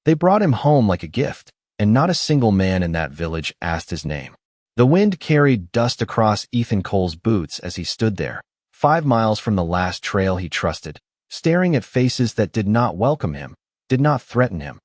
They brought him home like a gift, and not a single man in that village asked his name. The wind carried dust across Ethan Cole's boots as he stood there, 5 miles from the last trail he trusted, staring at faces that did not welcome him, did not threaten him,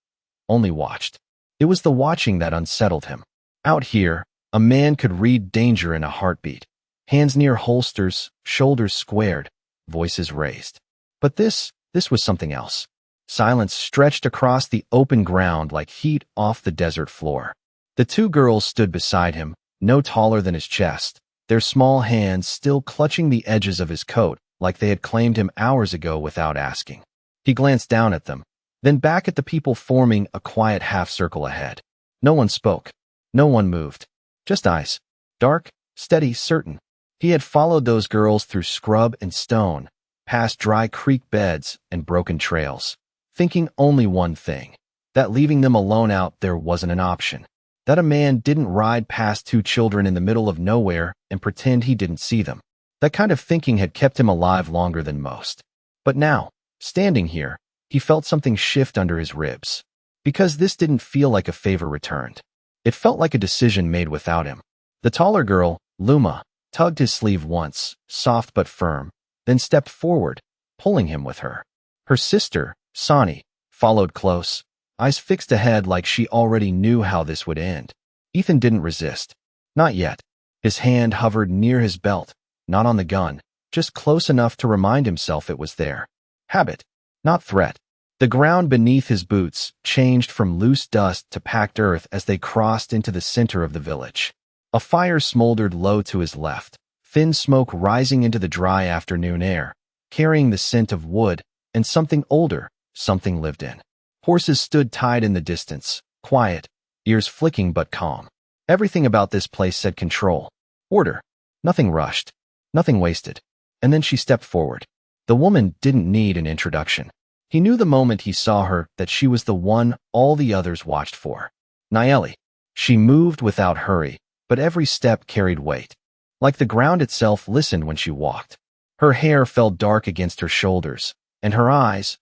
only watched. It was the watching that unsettled him. Out here, a man could read danger in a heartbeat. Hands near holsters, shoulders squared, voices raised. But this was something else. Silence stretched across the open ground like heat off the desert floor. The 2 girls stood beside him, no taller than his chest, their small hands still clutching the edges of his coat like they had claimed him hours ago without asking. He glanced down at them, then back at the people forming a quiet half-circle ahead. No one spoke. No one moved. Just eyes. Dark, steady, certain. He had followed those girls through scrub and stone, past dry creek beds and broken trails, thinking only one thing, that leaving them alone out there wasn't an option, that a man didn't ride past 2 children in the middle of nowhere and pretend he didn't see them. That kind of thinking had kept him alive longer than most. But now, standing here, he felt something shift under his ribs. Because this didn't feel like a favor returned. It felt like a decision made without him. The taller girl, Luma, tugged his sleeve once, soft but firm, then stepped forward, pulling him with her. Her sister, Sani, followed close, eyes fixed ahead like she already knew how this would end. Ethan didn't resist. Not yet. His hand hovered near his belt, not on the gun, just close enough to remind himself it was there. Habit, not threat. The ground beneath his boots changed from loose dust to packed earth as they crossed into the center of the village. A fire smoldered low to his left, thin smoke rising into the dry afternoon air, carrying the scent of wood and something older, something lived in. Horses stood tied in the distance, quiet, ears flicking but calm. Everything about this place said control, order. Nothing rushed, nothing wasted. And then she stepped forward. The woman didn't need an introduction. He knew the moment he saw her that she was the one all the others watched for. Nayeli. She moved without hurry, but every step carried weight. Like the ground itself listened when she walked. Her hair fell dark against her shoulders, and her eyes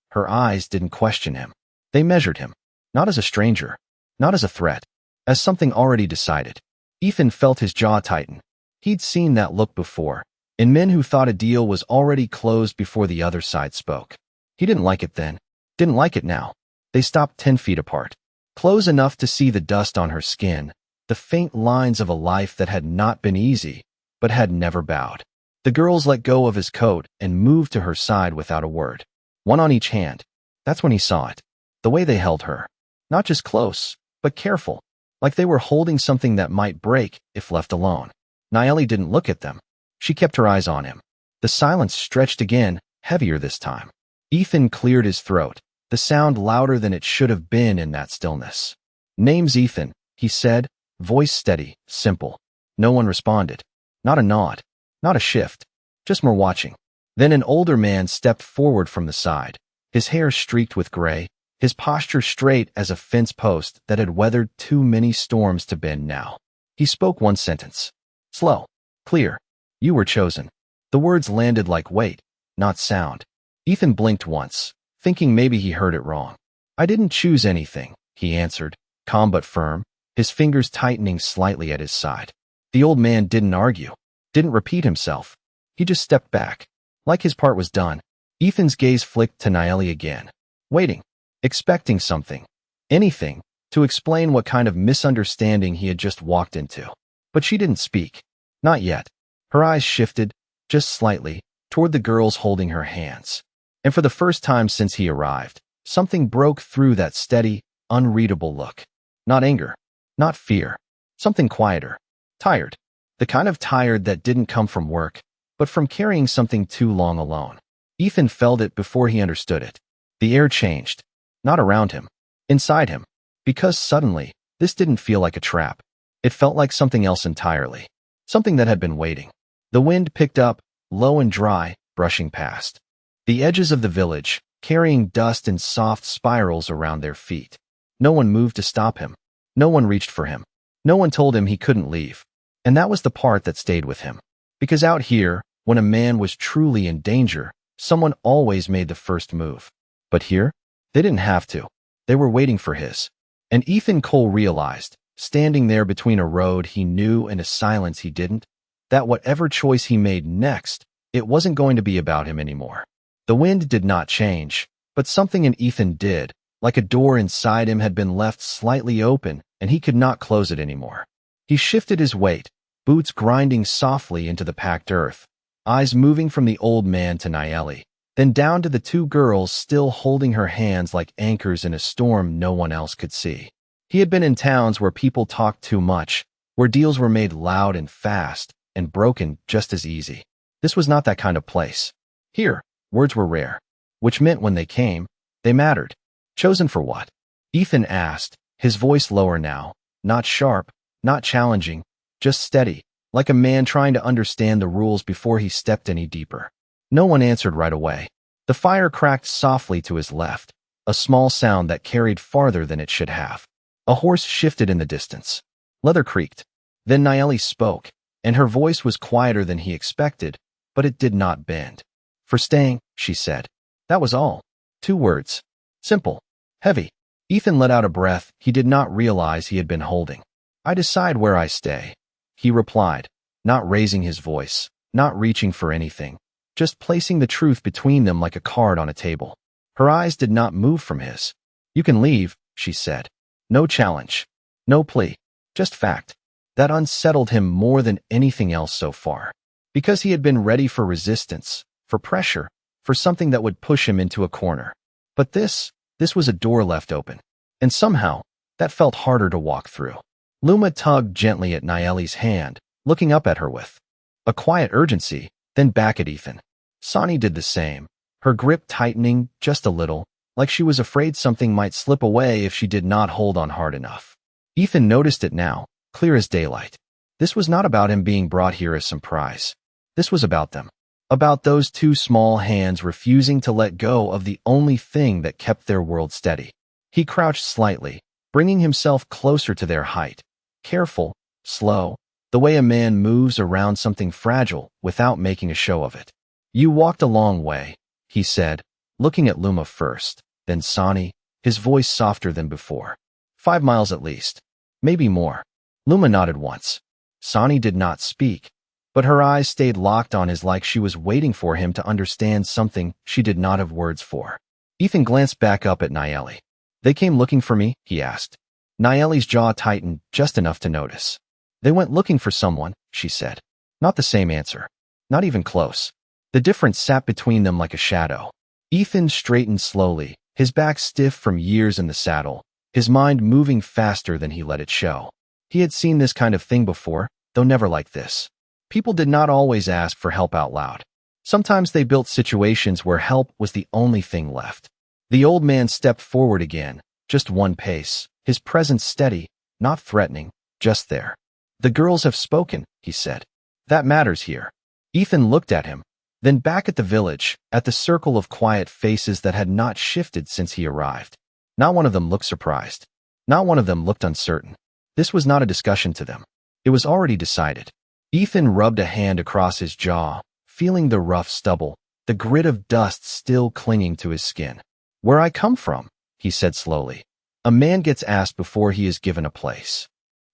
didn't question him. They measured him, not as a stranger, not as a threat, as something already decided. Ethan felt his jaw tighten. He'd seen that look before, in men who thought a deal was already closed before the other side spoke. He didn't like it then, didn't like it now. They stopped 10 feet apart, close enough to see the dust on her skin, the faint lines of a life that had not been easy, but had never bowed. The girls let go of his coat and moved to her side without a word, one on each hand. That's when he saw it, the way they held her. Not just close, but careful, like they were holding something that might break if left alone. Nayeli didn't look at them. She kept her eyes on him. The silence stretched again, heavier this time. Ethan cleared his throat, the sound louder than it should have been in that stillness. "Name's Ethan," he said, voice steady, simple. No one responded. Not a nod, not a shift, just more watching. Then an older man stepped forward from the side, his hair streaked with gray, his posture straight as a fence post that had weathered too many storms to bend now. He spoke one sentence. Slow, clear. "You were chosen." The words landed like weight, not sound. Ethan blinked once, thinking maybe he heard it wrong. "I didn't choose anything," he answered, calm but firm, his fingers tightening slightly at his side. The old man didn't argue, didn't repeat himself. He just stepped back, like his part was done. Ethan's gaze flicked to Nayeli again, waiting, expecting something, anything, to explain what kind of misunderstanding he had just walked into. But she didn't speak. Not yet. Her eyes shifted, just slightly, toward the girls holding her hands. And for the first time since he arrived, something broke through that steady, unreadable look. Not anger, not fear, something quieter, tired. The kind of tired that didn't come from work, but from carrying something too long alone. Ethan felt it before he understood it. The air changed, not around him, inside him, because suddenly, this didn't feel like a trap. It felt like something else entirely, something that had been waiting. The wind picked up, low and dry, brushing past the edges of the village, carrying dust in soft spirals around their feet. No one moved to stop him. No one reached for him. No one told him he couldn't leave. And that was the part that stayed with him. Because out here, when a man was truly in danger, someone always made the first move. But here, they didn't have to. They were waiting for his. And Ethan Cole realized, standing there between a road he knew and a silence he didn't, that whatever choice he made next, it wasn't going to be about him anymore. The wind did not change, but something in Ethan did, like a door inside him had been left slightly open and he could not close it anymore. He shifted his weight, boots grinding softly into the packed earth, eyes moving from the old man to Nayeli, then down to the two girls still holding her hands like anchors in a storm no one else could see. He had been in towns where people talked too much, where deals were made loud and fast, and broken just as easy. This was not that kind of place. Here, words were rare, which meant when they came, they mattered. Chosen for what? Ethan asked, his voice lower now, not sharp, not challenging, just steady, like a man trying to understand the rules before he stepped any deeper. No one answered right away. The fire cracked softly to his left, a small sound that carried farther than it should have. A horse shifted in the distance. Leather creaked. Then Nayeli spoke, and her voice was quieter than he expected, but it did not bend. For staying, she said. That was all. 2 words. Simple. Heavy. Ethan let out a breath he did not realize he had been holding. I decide where I stay, he replied, not raising his voice, not reaching for anything, just placing the truth between them like a card on a table. Her eyes did not move from his. You can leave, she said. No challenge. No plea. Just fact. That unsettled him more than anything else so far. Because he had been ready for resistance, for pressure, for something that would push him into a corner. But this was a door left open. And somehow, that felt harder to walk through. Luma tugged gently at Nayeli's hand, looking up at her with a quiet urgency, then back at Ethan. Sonny did the same, her grip tightening just a little, like she was afraid something might slip away if she did not hold on hard enough. Ethan noticed it now, clear as daylight. This was not about him being brought here as some prize. This was about them. About those 2 small hands refusing to let go of the only thing that kept their world steady. He crouched slightly, bringing himself closer to their height. Careful, slow, the way a man moves around something fragile without making a show of it. You walked a long way, he said, looking at Luma first, then Sonny, his voice softer than before. 5 miles at least. Maybe more. Luma nodded once. Sonny did not speak, but her eyes stayed locked on his like she was waiting for him to understand something she did not have words for. Ethan glanced back up at Nayeli. They came looking for me, he asked. Nayeli's jaw tightened just enough to notice. They went looking for someone, she said. Not the same answer. Not even close. The difference sat between them like a shadow. Ethan straightened slowly, his back stiff from years in the saddle, his mind moving faster than he let it show. He had seen this kind of thing before, though never like this. People did not always ask for help out loud. Sometimes they built situations where help was the only thing left. The old man stepped forward again, just one pace, his presence steady, not threatening, just there. The girls have spoken, he said. That matters here. Ethan looked at him, then back at the village, at the circle of quiet faces that had not shifted since he arrived. Not one of them looked surprised. Not one of them looked uncertain. This was not a discussion to them. It was already decided. Ethan rubbed a hand across his jaw, feeling the rough stubble, the grit of dust still clinging to his skin. Where I come from, he said slowly. A man gets asked before he is given a place.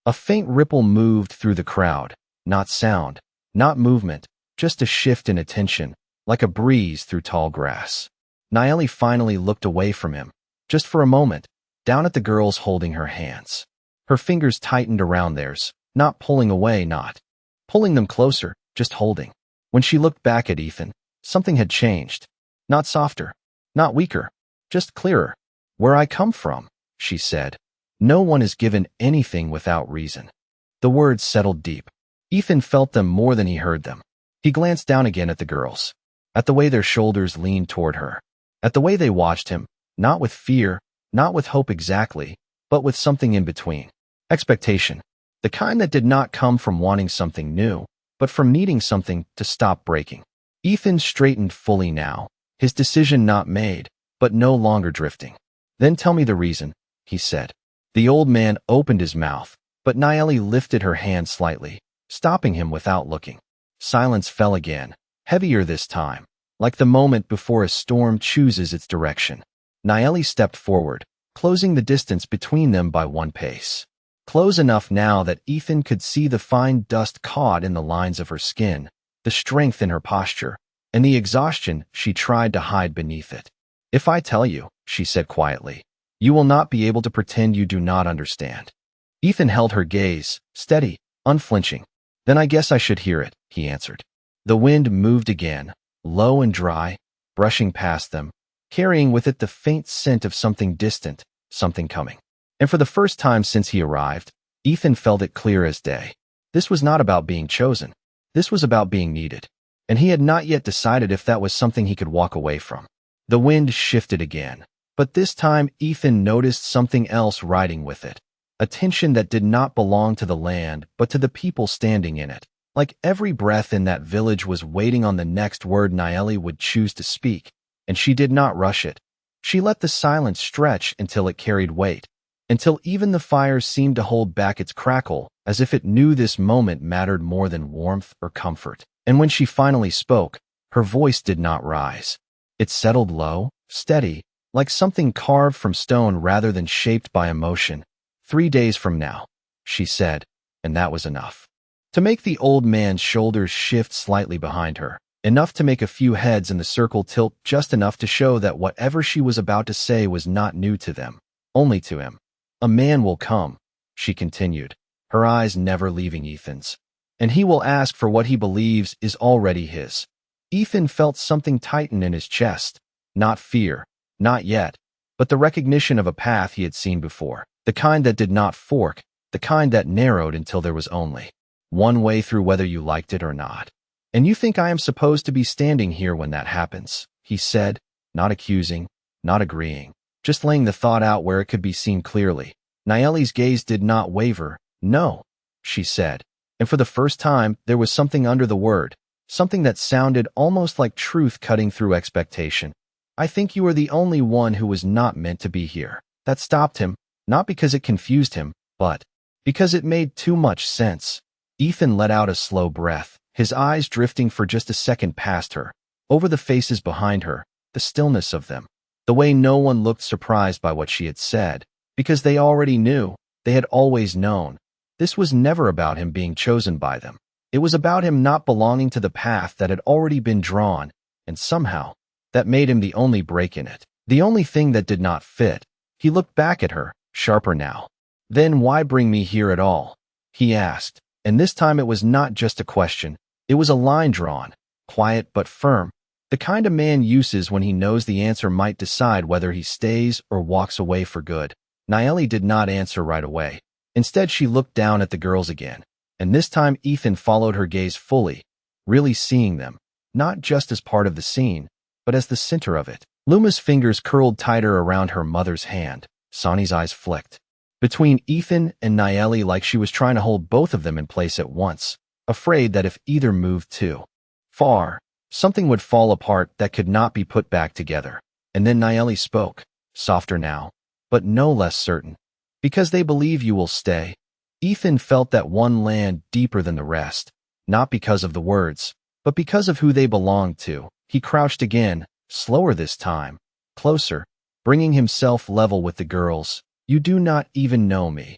A faint ripple moved through the crowd, not sound, not movement, just a shift in attention, like a breeze through tall grass. Nayeli finally looked away from him, just for a moment, down at the girls holding her hands. Her fingers tightened around theirs, not pulling away, not pulling them closer, just holding. When she looked back at Ethan, something had changed. Not softer, not weaker, just clearer. Where I come from, she said. No one is given anything without reason. The words settled deep. Ethan felt them more than he heard them. He glanced down again at the girls, at the way their shoulders leaned toward her, at the way they watched him, not with fear, not with hope exactly, but with something in between. Expectation. The kind that did not come from wanting something new, but from needing something to stop breaking. Ethan straightened fully now, his decision not made, but no longer drifting. Then tell me the reason, he said. The old man opened his mouth, but Nayeli lifted her hand slightly, stopping him without looking. Silence fell again, heavier this time, like the moment before a storm chooses its direction. Nayeli stepped forward, closing the distance between them by one pace. Close enough now that Ethan could see the fine dust caught in the lines of her skin, the strength in her posture, and the exhaustion she tried to hide beneath it. "If I tell you," she said quietly, "you will not be able to pretend you do not understand." Ethan held her gaze, steady, unflinching. "Then I guess I should hear it," he answered. The wind moved again, low and dry, brushing past them, carrying with it the faint scent of something distant, something coming. And for the first time since he arrived, Ethan felt it clear as day. This was not about being chosen. This was about being needed. And he had not yet decided if that was something he could walk away from. The wind shifted again, but this time Ethan noticed something else riding with it. A tension that did not belong to the land, but to the people standing in it. Like every breath in that village was waiting on the next word Naeli would choose to speak, and she did not rush it. She let the silence stretch until it carried weight, until even the fire seemed to hold back its crackle, as if it knew this moment mattered more than warmth or comfort. And when she finally spoke, her voice did not rise. It settled low, steady, like something carved from stone rather than shaped by emotion. 3 days from now, she said, and that was enough. To make the old man's shoulders shift slightly behind her, enough to make a few heads in the circle tilt just enough to show that whatever she was about to say was not new to them, only to him. "A man will come," she continued, her eyes never leaving Ethan's, "and he will ask for what he believes is already his." Ethan felt something tighten in his chest, not fear, not yet, but the recognition of a path he had seen before. The kind that did not fork, the kind that narrowed until there was only one way through whether you liked it or not. "And you think I am supposed to be standing here when that happens?" he said, not accusing, not agreeing, just laying the thought out where it could be seen clearly. Naeli's gaze did not waver. "No," she said, and for the first time there was something under the word, something that sounded almost like truth cutting through expectation. "I think you are the only one who was not meant to be here." That stopped him. Not because it confused him, but because it made too much sense. Ethan let out a slow breath, his eyes drifting for just a second past her, over the faces behind her, the stillness of them, the way no one looked surprised by what she had said, because they already knew, they had always known. This was never about him being chosen by them. It was about him not belonging to the path that had already been drawn, and somehow, that made him the only break in it, the only thing that did not fit. He looked back at her, sharper now. "Then why bring me here at all?" he asked, and this time it was not just a question. It was a line drawn, quiet but firm, the kind a man uses when he knows the answer might decide whether he stays or walks away for good. Naeli did not answer right away. Instead, she looked down at the girls again, and this time Ethan followed her gaze fully, really seeing them, not just as part of the scene, but as the center of it. Luma's fingers curled tighter around her mother's hand. Sonny's eyes flicked between Ethan and Naeli like she was trying to hold both of them in place at once, afraid that if either moved too far, something would fall apart that could not be put back together. And then Naeli spoke, softer now, but no less certain. "Because they believe you will stay." Ethan felt that one land deeper than the rest, not because of the words, but because of who they belonged to. He crouched again, slower this time, closer, bringing himself level with the girls. "You do not even know me,"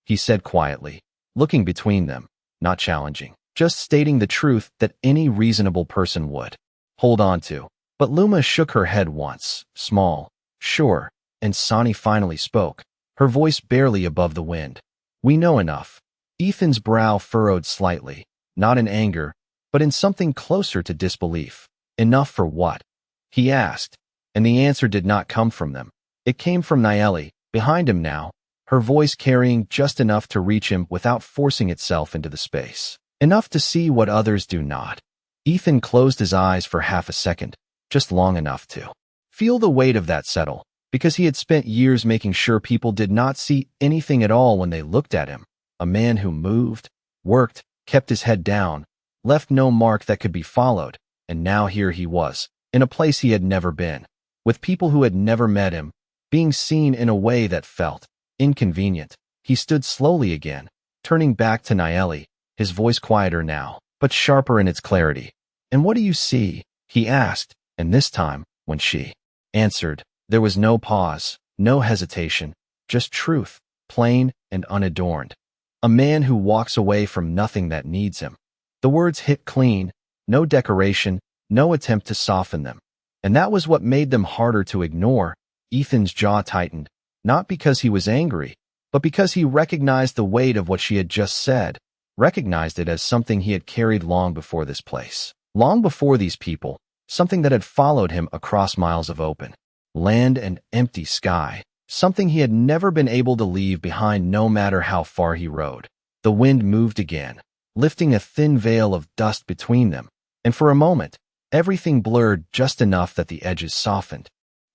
he said quietly, looking between them, not challenging, just stating the truth that any reasonable person would hold on to. But Luma shook her head once, small, sure, and Sonny finally spoke, her voice barely above the wind. "We know enough." Ethan's brow furrowed slightly, not in anger, but in something closer to disbelief. "Enough for what?" he asked, and the answer did not come from them. It came from Naeli, behind him now, her voice carrying just enough to reach him without forcing itself into the space. Enough to see what others do not. Ethan closed his eyes for half a second, just long enough to feel the weight of that settle, because he had spent years making sure people did not see anything at all when they looked at him. A man who moved, worked, kept his head down, left no mark that could be followed, and now here he was, in a place he had never been, with people who had never met him, being seen in a way that felt inconvenient. He stood slowly again, turning back to Naeli, his voice quieter now, but sharper in its clarity. "And what do you see?" he asked, and this time, when she answered, there was no pause, No hesitation, just truth, plain and unadorned. A man who walks away from nothing that needs him. The words hit clean, no decoration, no attempt to soften them. And that was what made them harder to ignore. Ethan's jaw tightened, not because he was angry, but because he recognized the weight of what she had just said, recognized it as something he had carried long before this place, long before these people, something that had followed him across miles of open land and empty sky, something he had never been able to leave behind no matter how far he rode. The wind moved again, lifting a thin veil of dust between them, and for a moment, everything blurred just enough that the edges softened.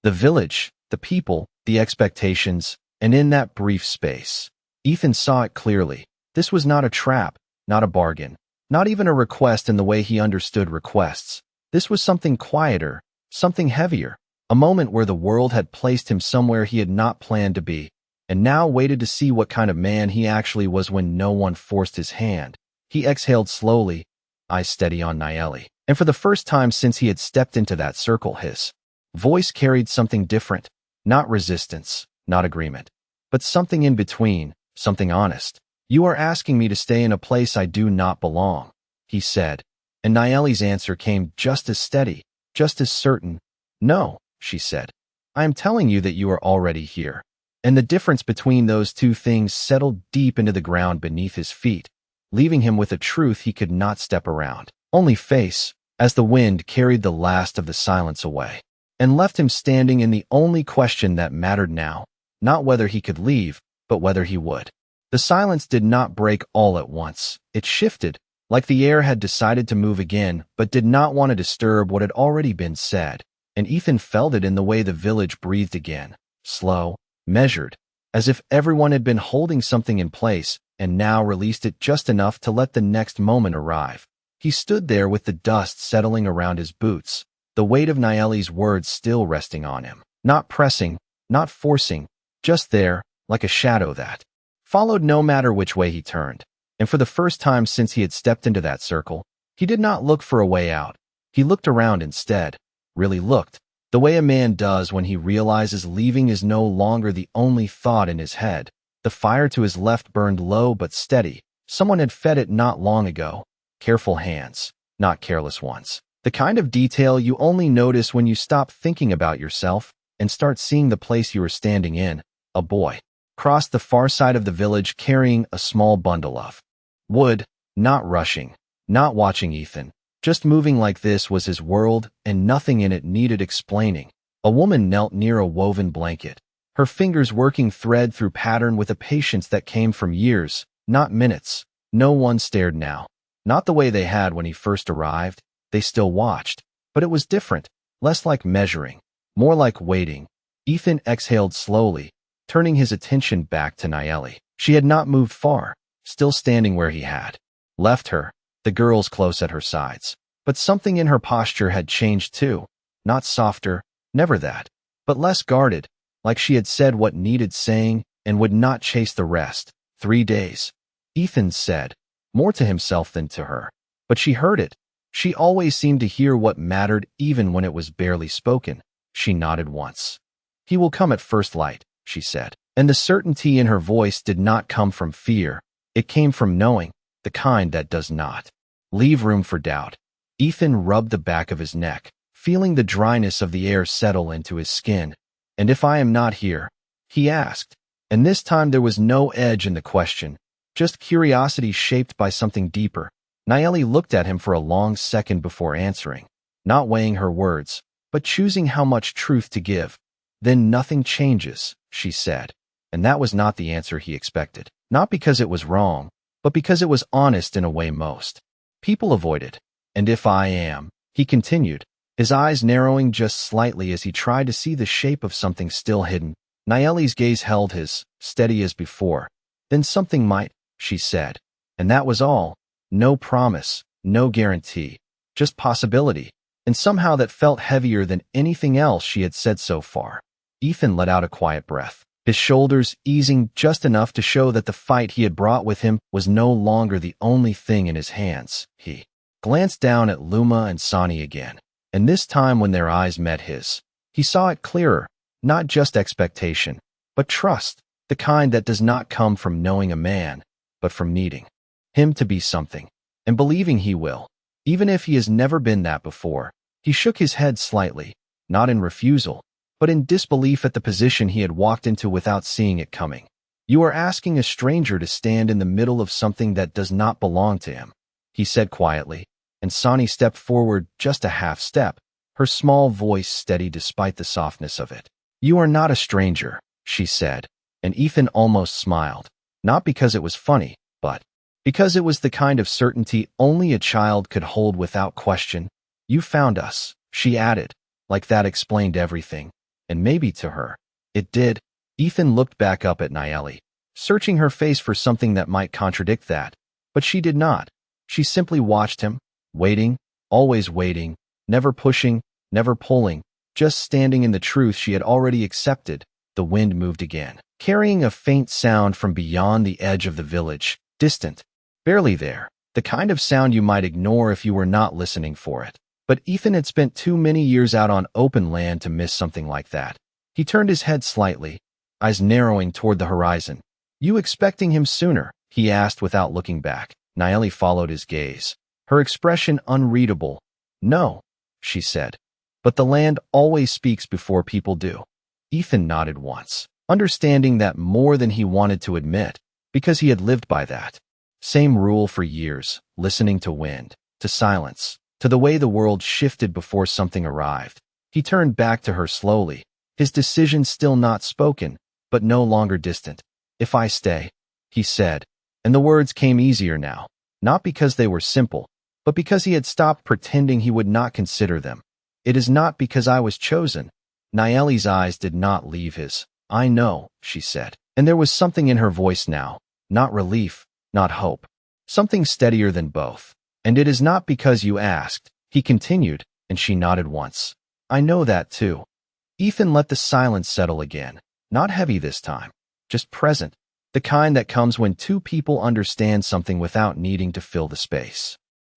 The village, the people, the expectations, and in that brief space, Ethan saw it clearly. This was not a trap, not a bargain, not even a request in the way he understood requests. This was something quieter, something heavier, a moment where the world had placed him somewhere he had not planned to be, and now waited to see what kind of man he actually was when no one forced his hand. He exhaled slowly, eyes steady on Nayeli, and for the first time since he had stepped into that circle, his voice carried something different, not resistance, not agreement, but something in between, something honest. "You are asking me to stay in a place I do not belong," he said, and Nayeli's answer came just as steady, just as certain. "No," she said. "I am telling you that you are already here." And the difference between those two things settled deep into the ground beneath his feet, leaving him with a truth he could not step around, only face, as the wind carried the last of the silence away, and left him standing in the only question that mattered now, not whether he could leave, but whether he would. The silence did not break all at once. It shifted, like the air had decided to move again, but did not want to disturb what had already been said. And Ethan felt it in the way the village breathed again, slow, measured, as if everyone had been holding something in place and now released it just enough to let the next moment arrive. He stood there with the dust settling around his boots, the weight of Nayeli's words still resting on him, not pressing, not forcing, just there, like a shadow that followed no matter which way he turned. And for the first time since he had stepped into that circle, he did not look for a way out. He looked around instead, really looked, the way a man does when he realizes leaving is no longer the only thought in his head. The fire to his left burned low but steady. Someone had fed it not long ago. Careful hands, not careless ones. The kind of detail you only notice when you stop thinking about yourself and start seeing the place you are standing in. A boy crossed the far side of the village carrying a small bundle of wood, not rushing, not watching Ethan. Just moving like this was his world, and nothing in it needed explaining. A woman knelt near a woven blanket, her fingers working thread through pattern with a patience that came from years, not minutes. No one stared now. Not the way they had when he first arrived. They still watched, but it was different, less like measuring, more like waiting. Ethan exhaled slowly, turning his attention back to Nayeli. She had not moved far, still standing where he had left her, the girls close at her sides. But something in her posture had changed too. Not softer, never that, but less guarded, like she had said what needed saying and would not chase the rest. 3 days, Ethan said, more to himself than to her. But she heard it. She always seemed to hear what mattered even when it was barely spoken. She nodded once. "He will come at first light," she said. And the certainty in her voice did not come from fear. It came from knowing, the kind that does not leave room for doubt. Ethan rubbed the back of his neck, feeling the dryness of the air settle into his skin. "And if I am not here?" he asked. And this time there was no edge in the question, just curiosity shaped by something deeper. Nayeli looked at him for a long second before answering, not weighing her words, but choosing how much truth to give. "Then nothing changes," she said. And that was not the answer he expected. Not because it was wrong, but because it was honest in a way most people avoided. "And if I am," he continued, his eyes narrowing just slightly as he tried to see the shape of something still hidden. Nayeli's gaze held his, steady as before. "Then something might," she said. And that was all. No promise, no guarantee, just possibility. And somehow that felt heavier than anything else she had said so far. Ethan let out a quiet breath, his shoulders easing just enough to show that the fight he had brought with him was no longer the only thing in his hands. He glanced down at Luma and Sonny again, and this time when their eyes met his, he saw it clearer, Not just expectation, but trust, the kind that does not come from knowing a man, but from needing him to be something, and believing he will, even if he has never been that before. He shook his head slightly, not in refusal, but in disbelief at the position he had walked into without seeing it coming. You are asking a stranger to stand in the middle of something that does not belong to him, he said quietly, and Sonny stepped forward just a half step, her small voice steady despite the softness of it. You are not a stranger, she said, and Ethan almost smiled, not because it was funny, but because it was the kind of certainty only a child could hold without question. You found us, she added, like that explained everything, and maybe to her, it did. Ethan looked back up at Nayeli, searching her face for something that might contradict that, but she did not. She simply watched him, waiting, always waiting, never pushing, never pulling, just standing in the truth she had already accepted. The wind moved again, carrying a faint sound from beyond the edge of the village, distant, barely there, the kind of sound you might ignore if you were not listening for it. But Ethan had spent too many years out on open land to miss something like that. He turned his head slightly, eyes narrowing toward the horizon. You expecting him sooner? He asked without looking back. Nayeli followed his gaze, her expression unreadable. No, she said. But the land always speaks before people do. Ethan nodded once, understanding that more than he wanted to admit, because he had lived by that same rule for years, listening to wind, to silence, to the way the world shifted before something arrived. He turned back to her slowly, his decision still not spoken, but no longer distant. If I stay, he said, and the words came easier now, not because they were simple, but because he had stopped pretending he would not consider them. It is not because I was chosen. Nayeli's eyes did not leave his. I know, she said, and there was something in her voice now, not relief, not hope, something steadier than both. And it is not because you asked, he continued, and she nodded once. I know that too. Ethan let the silence settle again, not heavy this time, just present, the kind that comes when two people understand something without needing to fill the space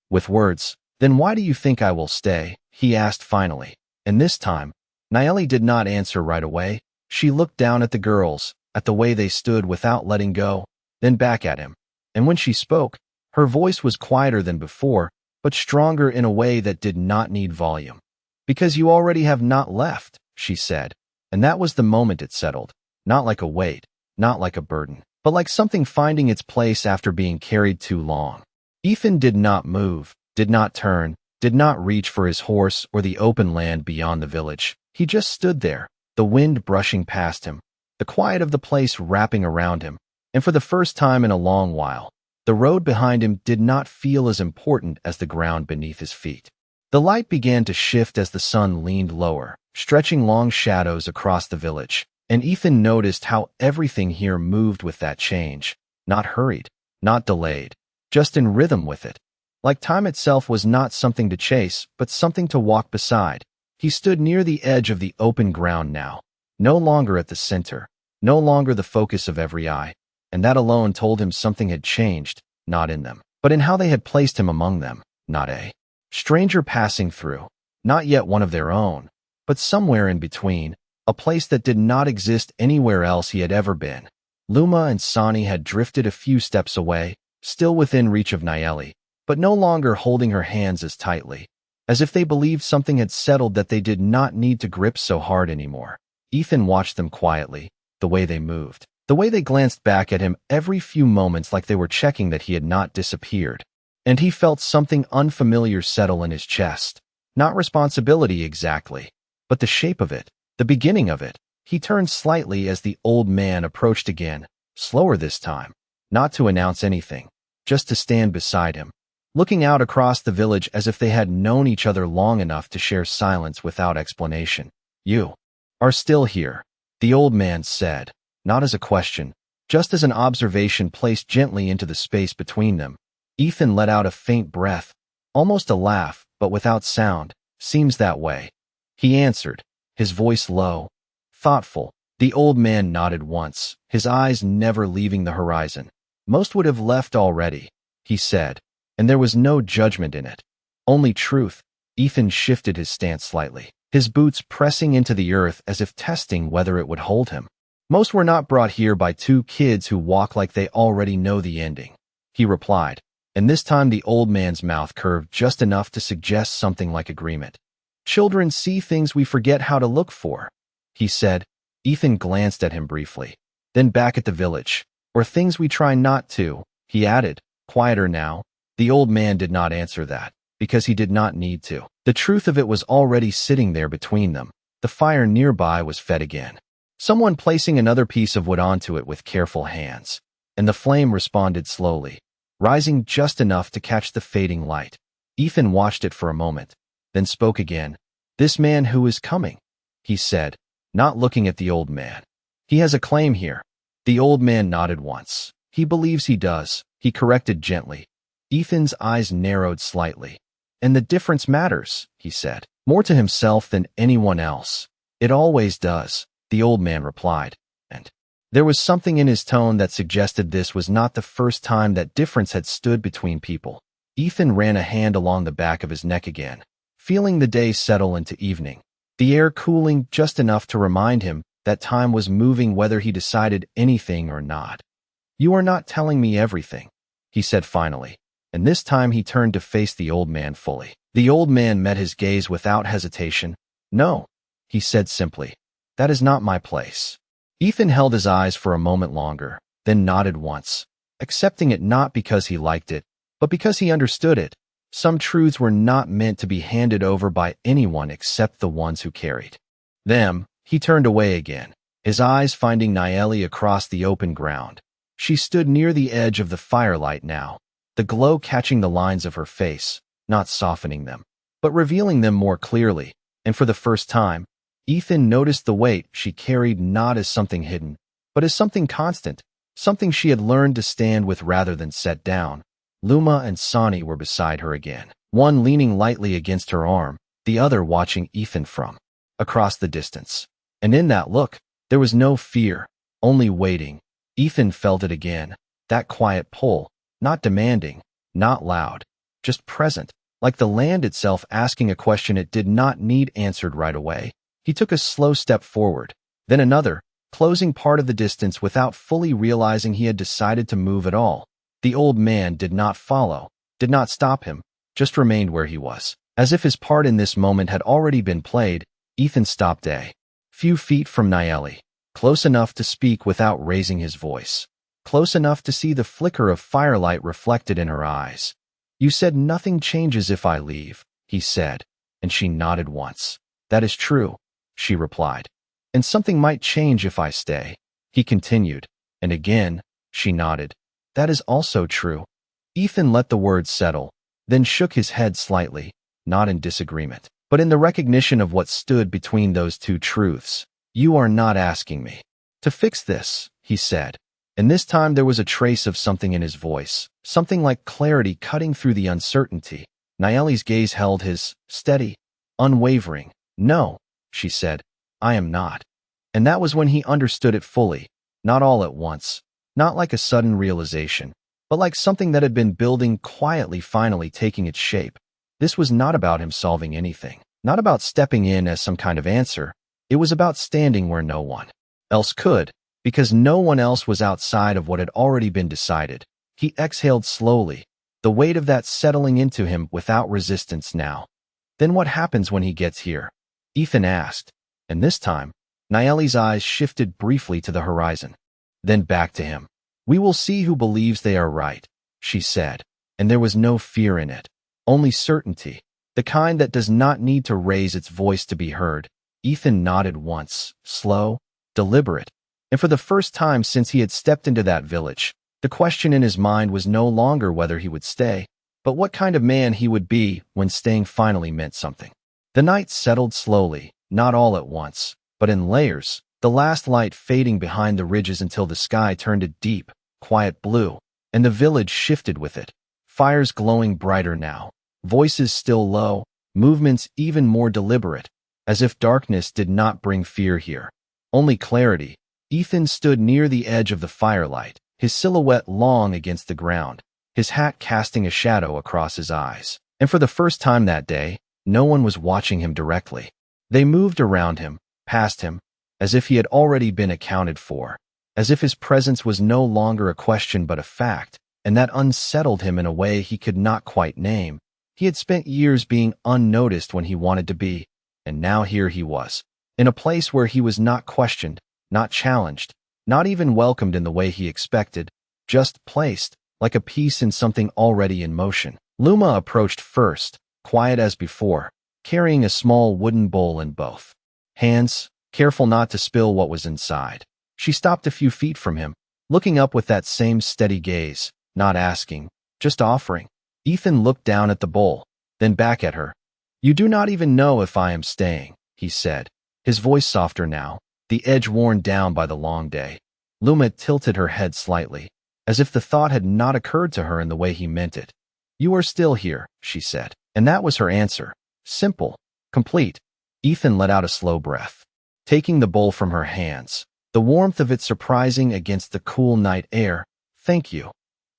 with words. Then why do you think I will stay? He asked finally, and this time, Nayeli did not answer right away. She looked down at the girls, at the way they stood without letting go, then back at him. And when she spoke, her voice was quieter than before, but stronger in a way that did not need volume. Because you already have not left, she said, and that was the moment it settled, not like a weight, not like a burden, but like something finding its place after being carried too long. Ethan did not move, did not turn, did not reach for his horse or the open land beyond the village. He just stood there, the wind brushing past him, the quiet of the place wrapping around him, and for the first time in a long while, the road behind him did not feel as important as the ground beneath his feet. The light began to shift as the sun leaned lower, stretching long shadows across the village, and Ethan noticed how everything here moved with that change, not hurried, not delayed, just in rhythm with it. Like time itself was not something to chase, but something to walk beside. He stood near the edge of the open ground now, no longer at the center, no longer the focus of every eye, and that alone told him something had changed, not in them, but in how they had placed him among them, not a stranger passing through, not yet one of their own, but somewhere in between, a place that did not exist anywhere else he had ever been. Luma and Sonny had drifted a few steps away, still within reach of Nayeli, but no longer holding her hands as tightly, as if they believed something had settled that they did not need to grip so hard anymore. Ethan watched them quietly, the way they moved, the way they glanced back at him every few moments like they were checking that he had not disappeared. And he felt something unfamiliar settle in his chest. Not responsibility exactly, but the shape of it, the beginning of it. He turned slightly as the old man approached again, slower this time, not to announce anything, just to stand beside him, looking out across the village as if they had known each other long enough to share silence without explanation. You are still here, the old man said, not as a question, just as an observation placed gently into the space between them. Ethan let out a faint breath, almost a laugh, but without sound. Seems that way, he answered, his voice low, thoughtful. The old man nodded once, his eyes never leaving the horizon. Most would have left already, he said, and there was no judgment in it, only truth. Ethan shifted his stance slightly. his boots pressing into the earth as if testing whether it would hold him. Most were not brought here by two kids who walk like they already know the ending, he replied, and this time the old man's mouth curved just enough to suggest something like agreement. Children see things we forget how to look for, he said. Ethan glanced at him briefly, then back at the village. Or things we try not to, he added, quieter now. The old man did not answer that, because he did not need to. The truth of it was already sitting there between them. The fire nearby was fed again, someone placing another piece of wood onto it with careful hands, and the flame responded slowly, rising just enough to catch the fading light. Ethan watched it for a moment, then spoke again. This man who is coming, he said, not looking at the old man. He has a claim here. The old man nodded once. He believes he does, he corrected gently. Ethan's eyes narrowed slightly. And the difference matters, he said, more to himself than anyone else. It always does, the old man replied, and there was something in his tone that suggested this was not the first time that difference had stood between people. Ethan ran a hand along the back of his neck again, feeling the day settle into evening, the air cooling just enough to remind him that time was moving whether he decided anything or not. You are not telling me everything, he said finally, and this time he turned to face the old man fully. The old man met his gaze without hesitation. No, he said simply. That is not my place. Ethan held his eyes for a moment longer, then nodded once, accepting it not because he liked it, but because he understood it. Some truths were not meant to be handed over by anyone except the ones who carried them. He turned away again, his eyes finding Nayeli across the open ground. She stood near the edge of the firelight now, the glow catching the lines of her face, not softening them, but revealing them more clearly, and for the first time, Ethan noticed the weight she carried not as something hidden, but as something constant, something she had learned to stand with rather than set down. Luma and Sani were beside her again, one leaning lightly against her arm, the other watching Ethan from across the distance. And in that look, there was no fear, only waiting. Ethan felt it again, that quiet pull, not demanding, not loud, just present, like the land itself asking a question it did not need answered right away. He took a slow step forward, then another, closing part of the distance without fully realizing he had decided to move at all. The old man did not follow, did not stop him, just remained where he was. As if his part in this moment had already been played, Ethan stopped a few feet from Nayeli, close enough to speak without raising his voice, close enough to see the flicker of firelight reflected in her eyes. You said nothing changes if I leave, he said, and she nodded once. That is true, she replied. And something might change if I stay, he continued, and again, she nodded. That is also true. Ethan let the words settle, then shook his head slightly, not in disagreement, but in the recognition of what stood between those two truths. You are not asking me to fix this, he said, and this time there was a trace of something in his voice, something like clarity cutting through the uncertainty. Nayeli's gaze held his, steady, unwavering. No, she said, I am not. And that was when he understood it fully, not all at once, not like a sudden realization, but like something that had been building quietly finally taking its shape. This was not about him solving anything, not about stepping in as some kind of answer. It was about standing where no one else could, because no one else was outside of what had already been decided. He exhaled slowly, the weight of that settling into him without resistance now. Then what happens when he gets here? Ethan asked, and this time, Nayeli's eyes shifted briefly to the horizon, then back to him. We will see who believes they are right, she said, and there was no fear in it. Only certainty, the kind that does not need to raise its voice to be heard. Ethan nodded once, slow, deliberate, and for the first time since he had stepped into that village, the question in his mind was no longer whether he would stay, but what kind of man he would be when staying finally meant something. The night settled slowly, not all at once, but in layers, the last light fading behind the ridges until the sky turned a deep, quiet blue, and the village shifted with it. Fires glowing brighter now, voices still low, movements even more deliberate, as if darkness did not bring fear here, only clarity. Ethan stood near the edge of the firelight, his silhouette long against the ground, his hat casting a shadow across his eyes. And for the first time that day, no one was watching him directly. They moved around him, past him, as if he had already been accounted for, as if his presence was no longer a question but a fact, and that unsettled him in a way he could not quite name. He had spent years being unnoticed when he wanted to be, and now here he was, in a place where he was not questioned, not challenged, not even welcomed in the way he expected, just placed, like a piece in something already in motion. Luma approached first, quiet as before, carrying a small wooden bowl in both hands, careful not to spill what was inside. She stopped a few feet from him, looking up with that same steady gaze, not asking, just offering. Ethan looked down at the bowl, then back at her. "You do not even know if I am staying," he said, his voice softer now, the edge worn down by the long day. Luma tilted her head slightly, as if the thought had not occurred to her in the way he meant it. "You are still here," she said. And that was her answer. Simple, complete. Ethan let out a slow breath, taking the bowl from her hands, the warmth of it surprising against the cool night air. "Thank you,"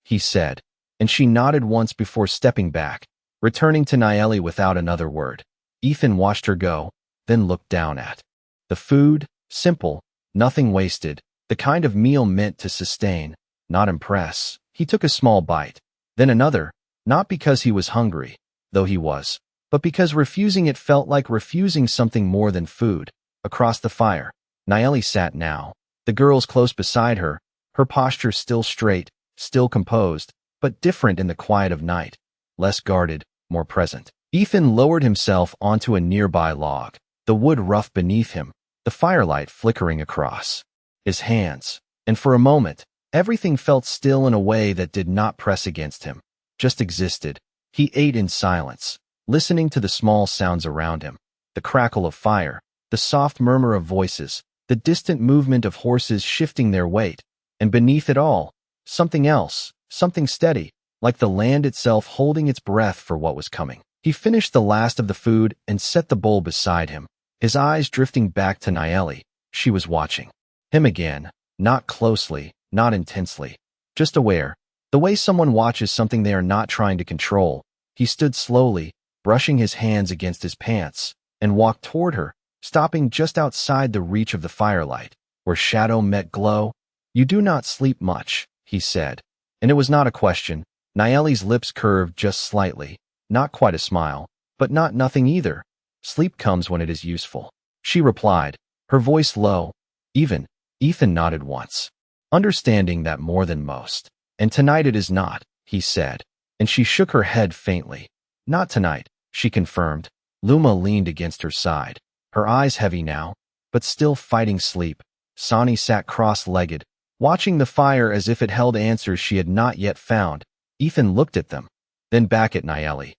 he said, and she nodded once before stepping back, returning to Nayeli without another word. Ethan watched her go, then looked down at the food, simple, nothing wasted, the kind of meal meant to sustain, not impress. He took a small bite, then another, not because he was hungry, though he was, but because refusing it felt like refusing something more than food. Across the fire, Nayeli sat now, the girls close beside her, her posture still straight, still composed, but different in the quiet of night, less guarded, more present. Ethan lowered himself onto a nearby log, the wood rough beneath him, the firelight flickering across his hands, and for a moment, everything felt still in a way that did not press against him, just existed. He ate in silence, listening to the small sounds around him, the crackle of fire, the soft murmur of voices, the distant movement of horses shifting their weight, and beneath it all, something else, something steady, like the land itself holding its breath for what was coming. He finished the last of the food and set the bowl beside him, his eyes drifting back to Nayeli. She was watching him again, not closely, not intensely, just aware, the way someone watches something they are not trying to control. He stood slowly, brushing his hands against his pants, and walked toward her, stopping just outside the reach of the firelight, where shadow met glow. "You do not sleep much," he said, and it was not a question. Nayeli's lips curved just slightly, not quite a smile, but not nothing either. "Sleep comes when it is useful," she replied, her voice low, even. Ethan nodded once, understanding that more than most. "And tonight it is not," he said, and she shook her head faintly. "Not tonight," she confirmed. Luma leaned against her side, her eyes heavy now, but still fighting sleep. Sonny sat cross-legged, watching the fire as if it held answers she had not yet found. Ethan looked at them, then back at Nayeli.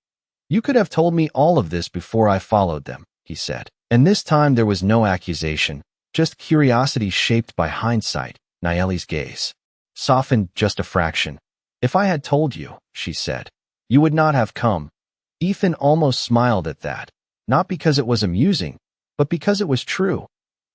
"You could have told me all of this before I followed them," he said. And this time there was no accusation, just curiosity shaped by hindsight. Nayeli's gaze softened just a fraction. "If I had told you," she said, "you would not have come." Ethan almost smiled at that, not because it was amusing, but because it was true.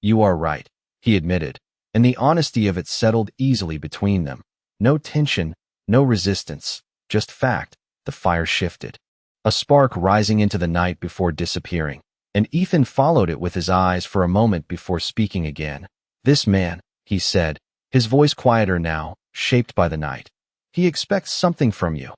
"You are right," he admitted, and the honesty of it settled easily between them. No tension, no resistance, just fact. The fire shifted, a spark rising into the night before disappearing, and Ethan followed it with his eyes for a moment before speaking again. "This man," he said, his voice quieter now, shaped by the night. "He expects something from you."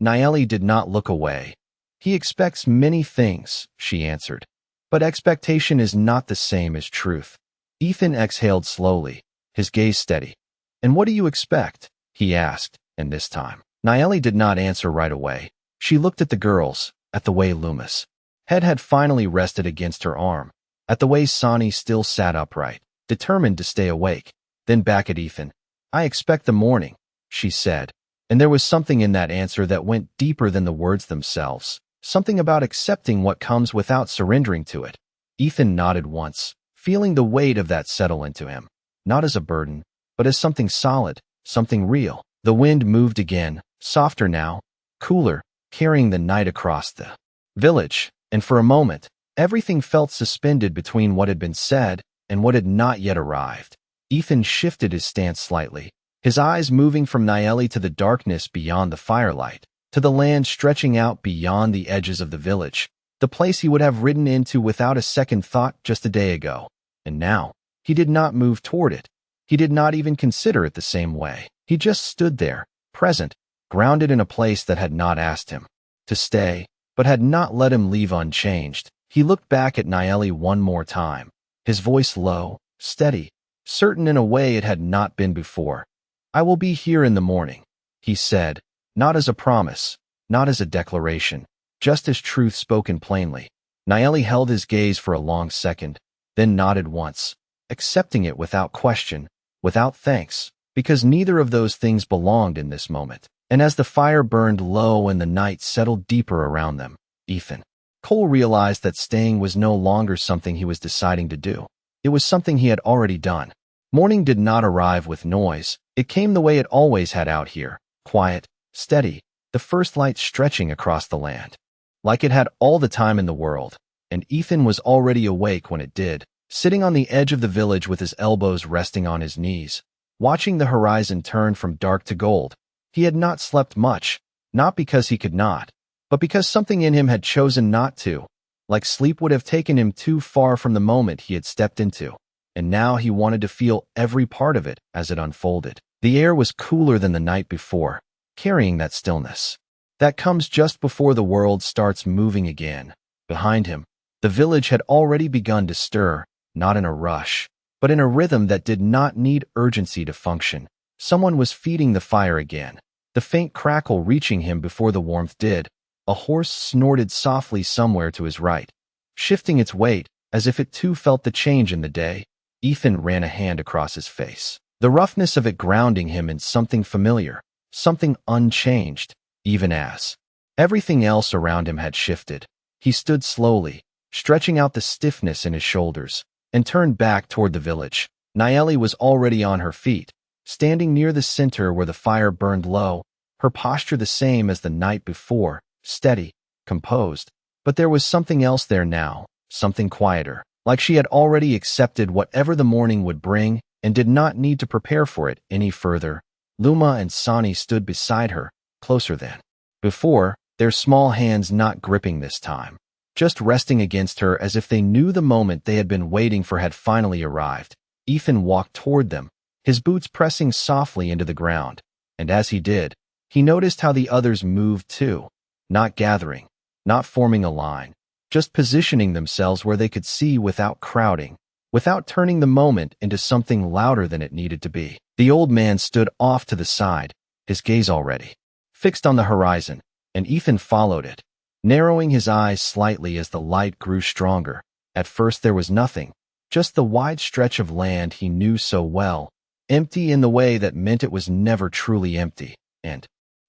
Nayeli did not look away. "He expects many things," she answered, "but expectation is not the same as truth." Ethan exhaled slowly, his gaze steady. "And what do you expect?" he asked, and this time, Nayeli did not answer right away. She looked at the girls, at the way Luma's head had finally rested against her arm, at the way Sonny still sat upright, determined to stay awake, then back at Ethan. "I expect the morning," she said, and there was something in that answer that went deeper than the words themselves, something about accepting what comes without surrendering to it. Ethan nodded once, feeling the weight of that settle into him, not as a burden, but as something solid, something real. The wind moved again, softer now, cooler, carrying the night across the village, and for a moment, everything felt suspended between what had been said and what had not yet arrived. Ethan shifted his stance slightly, his eyes moving from Nayeli to the darkness beyond the firelight, to the land stretching out beyond the edges of the village. The place he would have ridden into without a second thought just a day ago. And now, he did not move toward it. He did not even consider it the same way. He just stood there, present, grounded in a place that had not asked him to stay, but had not let him leave unchanged. He looked back at Naeli one more time, his voice low, steady, certain in a way it had not been before. "I will be here in the morning," he said, not as a promise, not as a declaration, just as truth spoken plainly. Naeli held his gaze for a long second, then nodded once, accepting it without question, without thanks, because neither of those things belonged in this moment. And as the fire burned low and the night settled deeper around them, Ethan Cole realized that staying was no longer something he was deciding to do. It was something he had already done. Morning did not arrive with noise. It came the way it always had out here, quiet, steady, the first light stretching across the land. Like it had all the time in the world, and Ethan was already awake when it did, sitting on the edge of the village with his elbows resting on his knees, watching the horizon turn from dark to gold. He had not slept much, not because he could not, but because something in him had chosen not to, like sleep would have taken him too far from the moment he had stepped into, and now he wanted to feel every part of it as it unfolded. The air was cooler than the night before, carrying that stillness that comes just before the world starts moving again. Behind him, the village had already begun to stir, not in a rush, but in a rhythm that did not need urgency to function. Someone was feeding the fire again, the faint crackle reaching him before the warmth did. A horse snorted softly somewhere to his right, shifting its weight, as if it too felt the change in the day. Ethan ran a hand across his face, the roughness of it grounding him in something familiar, something unchanged, even as everything else around him had shifted. He stood slowly, stretching out the stiffness in his shoulders, and turned back toward the village. Naeli was already on her feet, standing near the center where the fire burned low, her posture the same as the night before, steady, composed. But there was something else there now, something quieter, like she had already accepted whatever the morning would bring and did not need to prepare for it any further. Luma and Sani stood beside her, closer than before, their small hands not gripping this time, just resting against her as if they knew the moment they had been waiting for had finally arrived. Ethan walked toward them, his boots pressing softly into the ground, and as he did, he noticed how the others moved too, not gathering, not forming a line, just positioning themselves where they could see without crowding, without turning the moment into something louder than it needed to be. The old man stood off to the side, his gaze already fixed on the horizon, and Ethan followed it, narrowing his eyes slightly as the light grew stronger. At first there was nothing, just the wide stretch of land he knew so well, empty in the way that meant it was never truly empty. And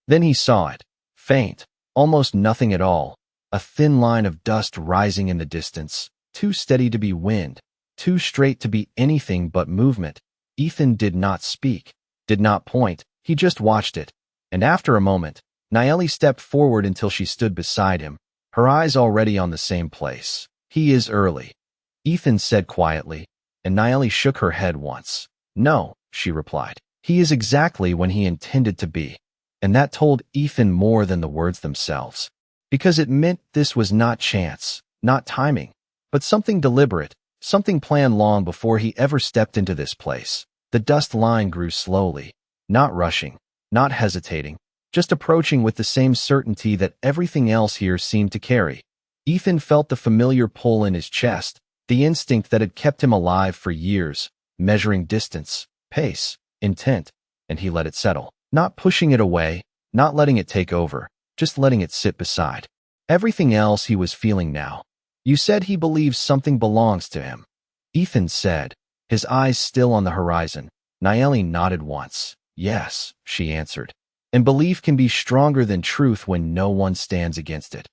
then he saw it, faint, almost nothing at all, a thin line of dust rising in the distance, too steady to be wind, too straight to be anything but movement. Ethan did not speak, did not point, he just watched it. And after a moment, Naeli stepped forward until she stood beside him, her eyes already on the same place. "He is early," Ethan said quietly, and Naeli shook her head once. "No," she replied. "He is exactly when he intended to be." And that told Ethan more than the words themselves, because it meant this was not chance, not timing, but something deliberate, something planned long before he ever stepped into this place. The dust line grew slowly, not rushing, not hesitating, just approaching with the same certainty that everything else here seemed to carry. Ethan felt the familiar pull in his chest, the instinct that had kept him alive for years, measuring distance, pace, intent, and he let it settle, not pushing it away, not letting it take over, just letting it sit beside everything else he was feeling now. "You said he believes something belongs to him," Ethan said, his eyes still on the horizon. Naeli nodded once. "Yes," she answered. "And belief can be stronger than truth when no one stands against it."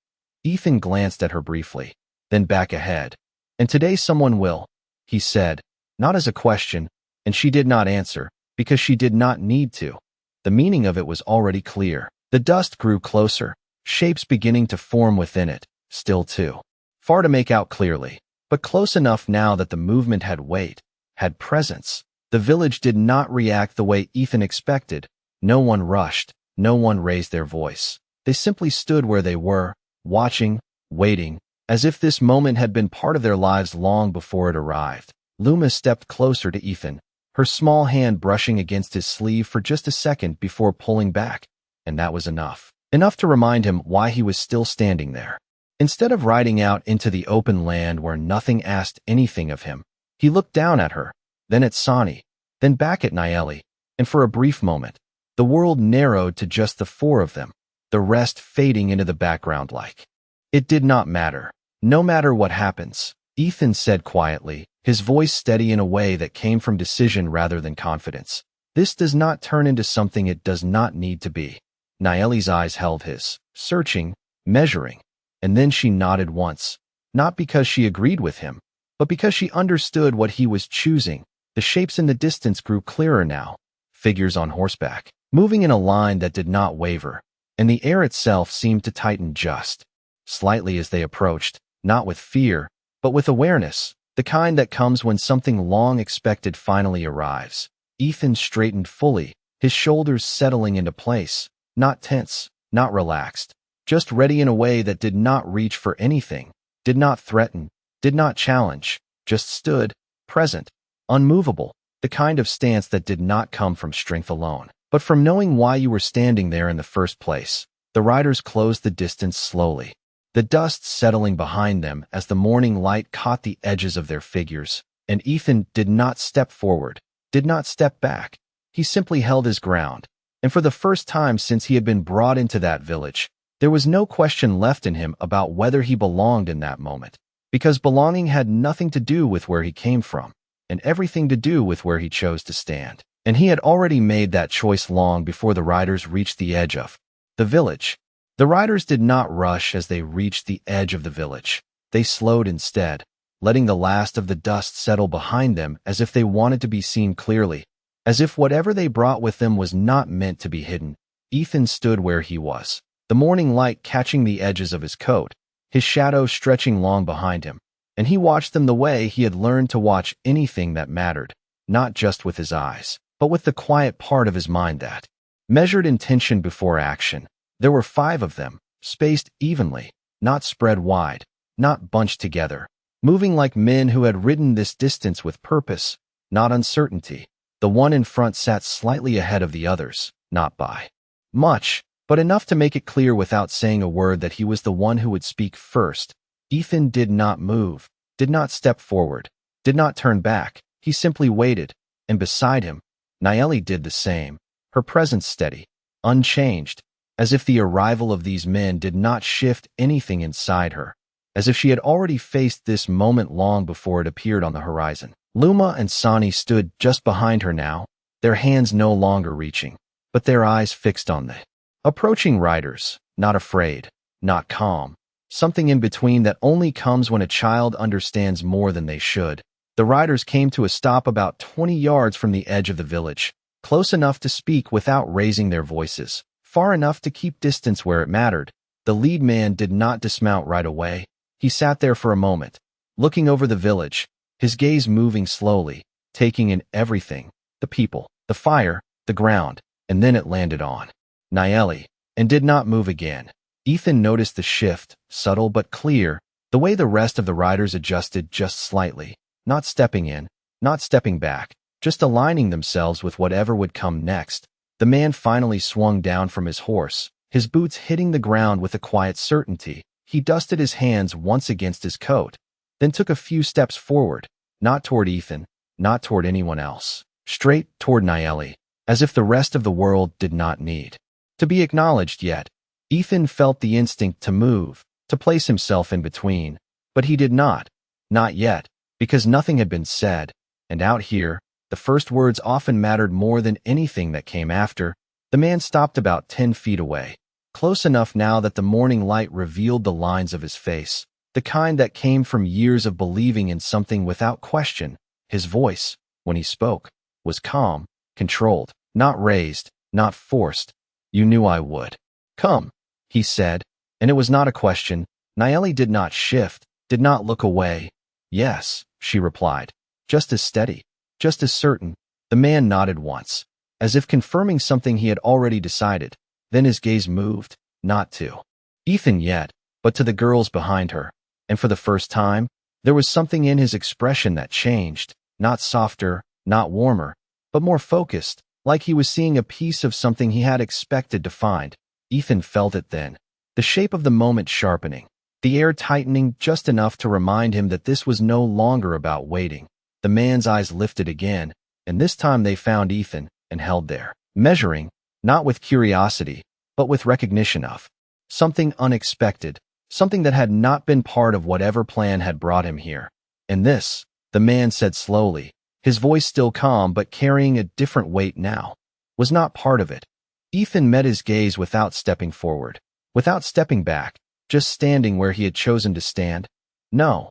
Ethan glanced at her briefly, then back ahead. "And today someone will," he said, not as a question, and she did not answer, because she did not need to. The meaning of it was already clear. The dust grew closer, shapes beginning to form within it, still too far to make out clearly, but close enough now that the movement had weight, had presence. The village did not react the way Ethan expected. No one rushed, no one raised their voice. They simply stood where they were, watching, waiting, as if this moment had been part of their lives long before it arrived. Luma stepped closer to Ethan, her small hand brushing against his sleeve for just a second before pulling back, and that was enough. Enough to remind him why he was still standing there. Instead of riding out into the open land where nothing asked anything of him, he looked down at her, then at Sonny, then back at Nayeli, and for a brief moment, the world narrowed to just the four of them, the rest fading into the background like. It did not matter. No matter what happens, Ethan said quietly, his voice steady in a way that came from decision rather than confidence. This does not turn into something it does not need to be. Nayeli's eyes held his, searching, measuring, and then she nodded once, not because she agreed with him, but because she understood what he was choosing. The shapes in the distance grew clearer now, figures on horseback, moving in a line that did not waver, and the air itself seemed to tighten just slightly as they approached, not with fear, but with awareness, the kind that comes when something long expected finally arrives. Ethan straightened fully, his shoulders settling into place, not tense, not relaxed, just ready in a way that did not reach for anything, did not threaten, did not challenge, just stood, present, unmovable, the kind of stance that did not come from strength alone, but from knowing why you were standing there in the first place. The riders closed the distance slowly, the dust settling behind them as the morning light caught the edges of their figures, and Ethan did not step forward, did not step back. He simply held his ground, and for the first time since he had been brought into that village, there was no question left in him about whether he belonged in that moment, because belonging had nothing to do with where he came from, and everything to do with where he chose to stand. And he had already made that choice long before the riders reached the edge of the village. The riders did not rush as they reached the edge of the village. They slowed instead, letting the last of the dust settle behind them as if they wanted to be seen clearly, as if whatever they brought with them was not meant to be hidden. Ethan stood where he was, the morning light catching the edges of his coat, his shadow stretching long behind him, and he watched them the way he had learned to watch anything that mattered, not just with his eyes, but with the quiet part of his mind that measured intention before action. There were 5 of them, spaced evenly, not spread wide, not bunched together, moving like men who had ridden this distance with purpose, not uncertainty. The one in front sat slightly ahead of the others, not by much, but enough to make it clear without saying a word that he was the one who would speak first. Ethan did not move, did not step forward, did not turn back. He simply waited, and beside him, Nayeli did the same, her presence steady, unchanged, as if the arrival of these men did not shift anything inside her, as if she had already faced this moment long before it appeared on the horizon. Luma and Sonny stood just behind her now, their hands no longer reaching, but their eyes fixed on the approaching riders, not afraid, not calm, something in between that only comes when a child understands more than they should. The riders came to a stop about 20 yards from the edge of the village, close enough to speak without raising their voices, far enough to keep distance where it mattered. The lead man did not dismount right away. He sat there for a moment, looking over the village, his gaze moving slowly, taking in everything, the people, the fire, the ground, and then it landed on Nayeli, and did not move again. Ethan noticed the shift, subtle but clear, the way the rest of the riders adjusted just slightly, not stepping in, not stepping back, just aligning themselves with whatever would come next. The man finally swung down from his horse, his boots hitting the ground with a quiet certainty. He dusted his hands once against his coat, then took a few steps forward, not toward Ethan, not toward anyone else, straight toward Nayeli, as if the rest of the world did not need to be acknowledged yet. Ethan felt the instinct to move, to place himself in between, but he did not yet, because nothing had been said, and out here, the first words often mattered more than anything that came after. The man stopped about 10 feet away, close enough now that the morning light revealed the lines of his face, the kind that came from years of believing in something without question. His voice, when he spoke, was calm, controlled, not raised, not forced. "You knew I would come," he said, and it was not a question. Nayeli did not shift, did not look away. "Yes," she replied, just as steady, just as certain. The man nodded once, as if confirming something he had already decided. Then his gaze moved, not to Ethan yet, but to the girls behind her, And for the first time, there was something in his expression that changed, not softer, not warmer, but more focused, like he was seeing a piece of something he had expected to find. Ethan felt it then, the shape of the moment sharpening, the air tightening just enough to remind him that this was no longer about waiting. The man's eyes lifted again, and this time they found Ethan and held there, measuring, not with curiosity, but with recognition of something unexpected, something that had not been part of whatever plan had brought him here. And this, the man said slowly, his voice still calm but carrying a different weight now, was not part of it. Ethan met his gaze without stepping forward, without stepping back, just standing where he had chosen to stand. No.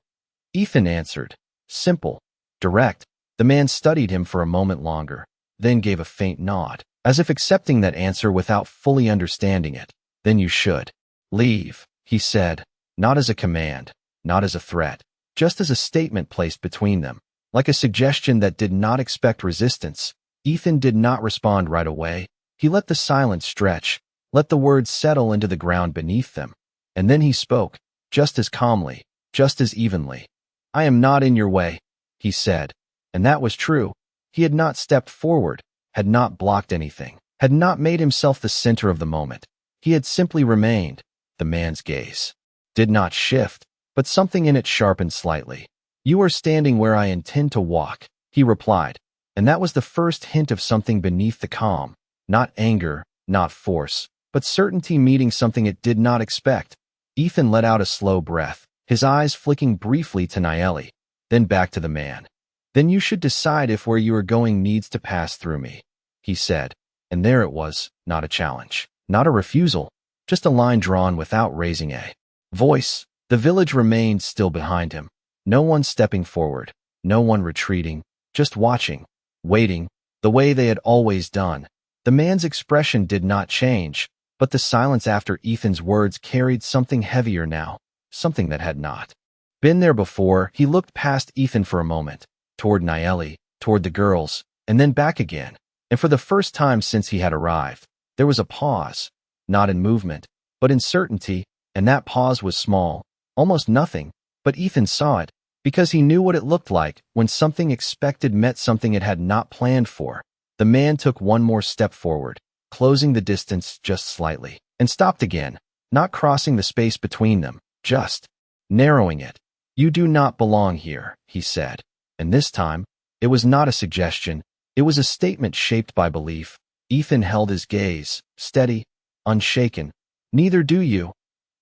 Ethan answered. Simple. Direct. The man studied him for a moment longer, then gave a faint nod, as if accepting that answer without fully understanding it. Then you should leave, he said, not as a command, not as a threat, just as a statement placed between them, like a suggestion that did not expect resistance. Ethan did not respond right away. He let the silence stretch, let the words settle into the ground beneath them. And then he spoke, just as calmly, just as evenly. I am not in your way, he said. And that was true. He had not stepped forward, had not blocked anything, had not made himself the center of the moment. He had simply remained. The man's gaze did not shift, but something in it sharpened slightly. You are standing where I intend to walk, he replied. And that was the first hint of something beneath the calm. Not anger, not force, but certainty meeting something it did not expect. Ethan let out a slow breath, his eyes flicking briefly to Nayeli, then back to the man. Then you should decide if where you are going needs to pass through me, he said. And there it was, not a challenge, not a refusal, just a line drawn without raising a voice. The village remained still behind him. No one stepping forward, no one retreating, just watching, waiting, the way they had always done. The man's expression did not change, but the silence after Ethan's words carried something heavier now, something that had not been there before. He looked past Ethan for a moment, toward Nayeli, toward the girls, and then back again. And for the first time since he had arrived, there was a pause, not in movement, but in certainty, and that pause was small, almost nothing, but Ethan saw it, because he knew what it looked like when something expected met something it had not planned for. The man took one more step forward, closing the distance just slightly, and stopped again, not crossing the space between them, just narrowing it. You do not belong here, he said. And this time, it was not a suggestion, it was a statement shaped by belief. Ethan held his gaze, steady, unshaken. Neither do you,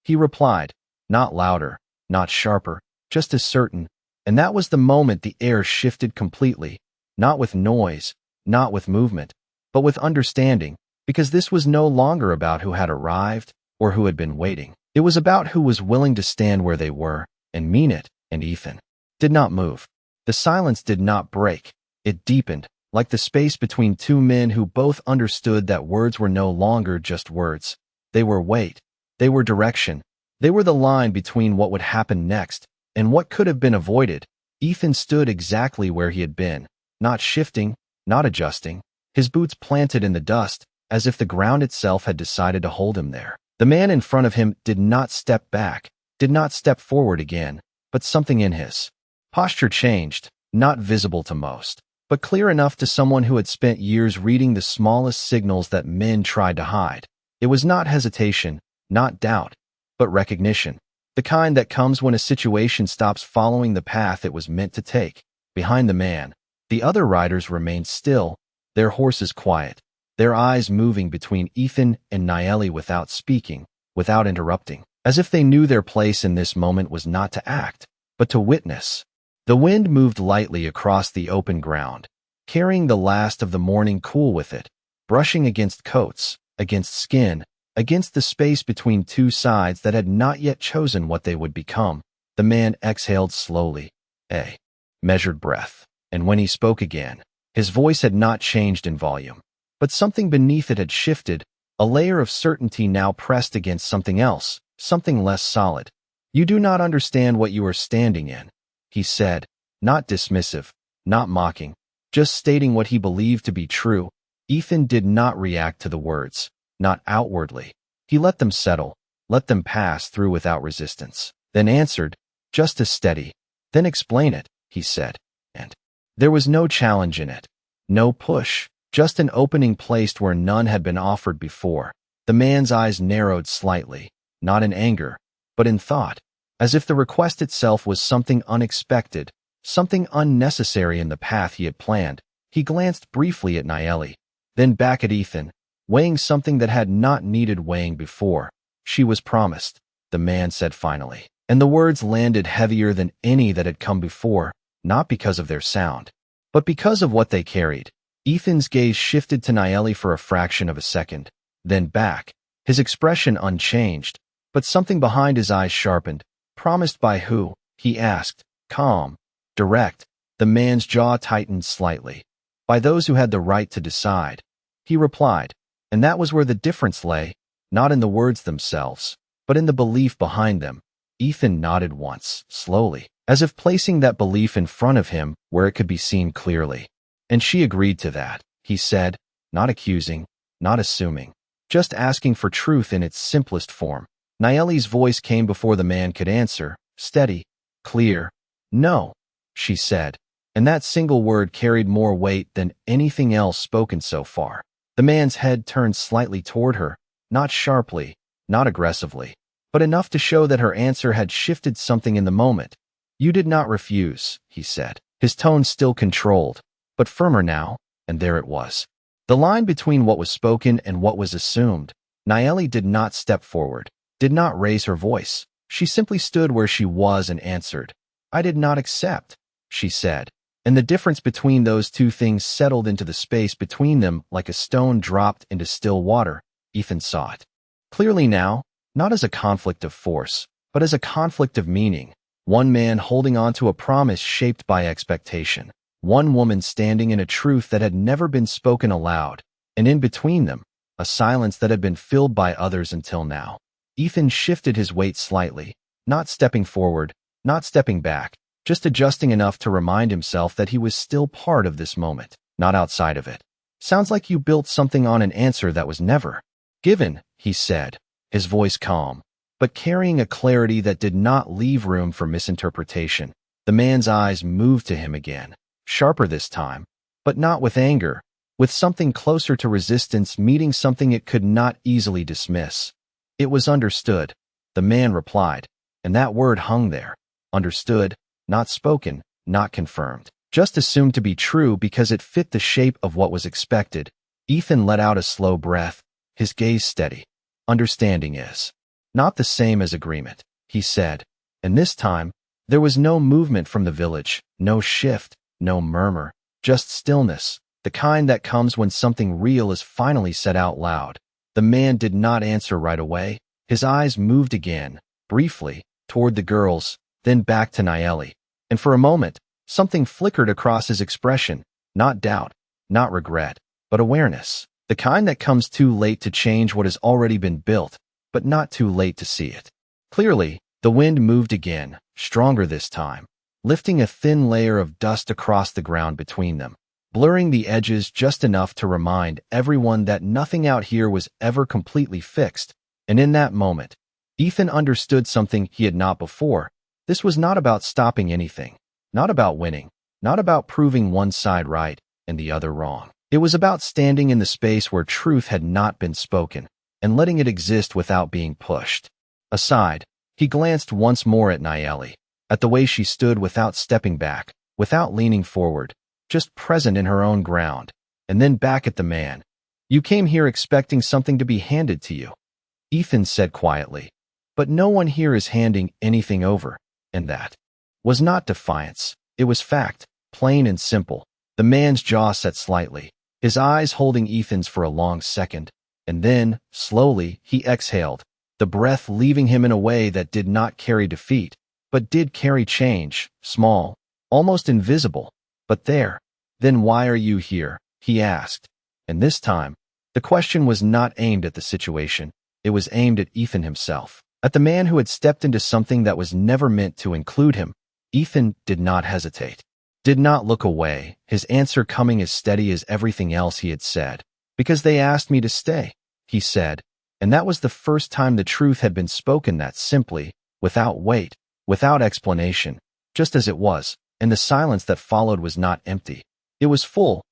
he replied, not louder, not sharper, just as certain. And that was the moment the air shifted completely, not with noise, not with movement, but with understanding, because this was no longer about who had arrived or who had been waiting. It was about who was willing to stand where they were and mean it, and Ethan did not move. The silence did not break. It deepened, like the space between two men who both understood that words were no longer just words. They were weight. They were direction. They were the line between what would happen next and what could have been avoided. Ethan stood exactly where he had been, not shifting, not adjusting, his boots planted in the dust, as if the ground itself had decided to hold him there. The man in front of him did not step back, did not step forward again, but something in his posture changed, not visible to most, but clear enough to someone who had spent years reading the smallest signals that men tried to hide. It was not hesitation, not doubt, but recognition, the kind that comes when a situation stops following the path it was meant to take. Behind the man, the other riders remained still, their horses quiet, their eyes moving between Ethan and Nayeli without speaking, without interrupting, as if they knew their place in this moment was not to act, but to witness. The wind moved lightly across the open ground, carrying the last of the morning cool with it, brushing against coats, against skin, against the space between two sides that had not yet chosen what they would become. The man exhaled slowly, a measured breath, and when he spoke again, his voice had not changed in volume, but something beneath it had shifted, a layer of certainty now pressed against something else, something less solid. You do not understand what you are standing in, he said, not dismissive, not mocking, just stating what he believed to be true. Ethan did not react to the words, not outwardly. He let them settle, let them pass through without resistance, then answered, just as steady. Then explain it, he said. And there was no challenge in it. No push, just an opening placed where none had been offered before. The man's eyes narrowed slightly, not in anger, but in thought, as if the request itself was something unexpected, something unnecessary in the path he had planned. He glanced briefly at Naeli, then back at Ethan, weighing something that had not needed weighing before. She was promised, the man said finally, and the words landed heavier than any that had come before, not because of their sound, but because of what they carried. Ethan's gaze shifted to Naeli for a fraction of a second, then back, his expression unchanged, but something behind his eyes sharpened. Promised by who? He asked, calm, direct. The man's jaw tightened slightly. By those who had the right to decide, he replied, and that was where the difference lay, not in the words themselves, but in the belief behind them. Ethan nodded once, slowly, as if placing that belief in front of him where it could be seen clearly. And she agreed to that, he said, not accusing, not assuming, just asking for truth in its simplest form. Naeli's voice came before the man could answer, steady, clear. No, she said, and that single word carried more weight than anything else spoken so far. The man's head turned slightly toward her, not sharply, not aggressively, but enough to show that her answer had shifted something in the moment. You did not refuse, he said, his tone still controlled, but firmer now, and there it was. The line between what was spoken and what was assumed. Naeli did not step forward, did not raise her voice. She simply stood where she was and answered. I did not accept, she said, and the difference between those two things settled into the space between them like a stone dropped into still water. Ethan saw it clearly now, not as a conflict of force, but as a conflict of meaning. One man holding on to a promise shaped by expectation. One woman standing in a truth that had never been spoken aloud, and in between them, a silence that had been filled by others until now. Ethan shifted his weight slightly, not stepping forward, not stepping back, just adjusting enough to remind himself that he was still part of this moment, not outside of it. Sounds like you built something on an answer that was never given, he said, his voice calm, but carrying a clarity that did not leave room for misinterpretation. The man's eyes moved to him again, sharper this time, but not with anger, with something closer to resistance meeting something it could not easily dismiss. It was understood, the man replied, and that word hung there. Understood, not spoken, not confirmed, just assumed to be true because it fit the shape of what was expected. Ethan let out a slow breath, his gaze steady. Understanding is not the same as agreement, he said, and this time, there was no movement from the village, no shift, no murmur, just stillness, the kind that comes when something real is finally said out loud. The man did not answer right away. His eyes moved again, briefly, toward the girls, then back to Naeli. And for a moment, something flickered across his expression, not doubt, not regret, but awareness, the kind that comes too late to change what has already been built, but not too late to see it. Clearly, the wind moved again, stronger this time, lifting a thin layer of dust across the ground between them, blurring the edges just enough to remind everyone that nothing out here was ever completely fixed. And in that moment, Ethan understood something he had not before. This was not about stopping anything, not about winning, not about proving one side right and the other wrong. It was about standing in the space where truth had not been spoken and letting it exist without being pushed aside. He glanced once more at Naeli, at the way she stood without stepping back, without leaning forward, just present in her own ground, and then back at the man. You came here expecting something to be handed to you, Ethan said quietly, but no one here is handing anything over. And that was not defiance. It was fact, plain and simple. The man's jaw set slightly, his eyes holding Ethan's for a long second, and then, slowly, he exhaled, the breath leaving him in a way that did not carry defeat, but did carry change, small, almost invisible, but there. Then why are you here? He asked. And this time, the question was not aimed at the situation. It was aimed at Ethan himself, at the man who had stepped into something that was never meant to include him. Ethan did not hesitate, did not look away, his answer coming as steady as everything else he had said. Because they asked me to stay, he said, and that was the first time the truth had been spoken that simply, without weight, without explanation, just as it was, and the silence that followed was not empty. It was full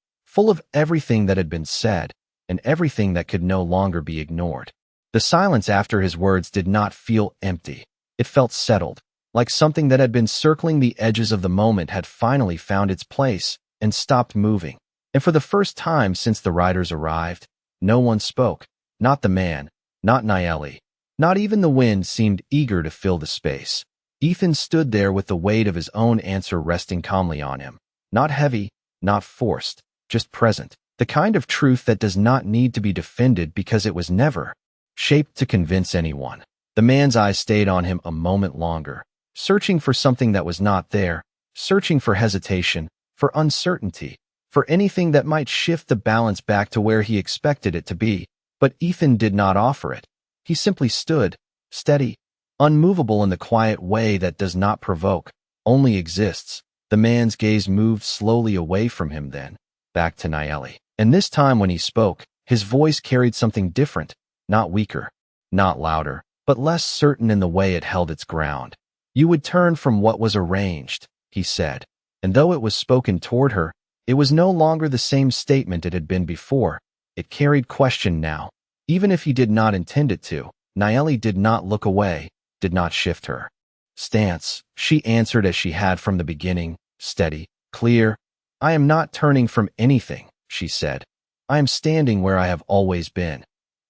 of everything that had been said, and everything that could no longer be ignored. The silence after his words did not feel empty. It felt settled, like something that had been circling the edges of the moment had finally found its place and stopped moving. And for the first time since the riders arrived, no one spoke. Not the man, not Nayeli. Not even the wind seemed eager to fill the space. Ethan stood there with the weight of his own answer resting calmly on him. Not heavy, not forced, just present. The kind of truth that does not need to be defended because it was never shaped to convince anyone. The man's eyes stayed on him a moment longer, searching for something that was not there, searching for hesitation, for uncertainty, for anything that might shift the balance back to where he expected it to be. But Ethan did not offer it. He simply stood, steady, unmovable in the quiet way that does not provoke, only exists. The man's gaze moved slowly away from him then, back to Nayeli. And this time when he spoke, his voice carried something different, not weaker, not louder, but less certain in the way it held its ground. You would turn from what was arranged, he said. And though it was spoken toward her, it was no longer the same statement it had been before. It carried question now. Even if he did not intend it to, Nayeli did not look away, did not shift her stance. She answered as she had from the beginning, steady, clear. I am not turning from anything, she said. I am standing where I have always been.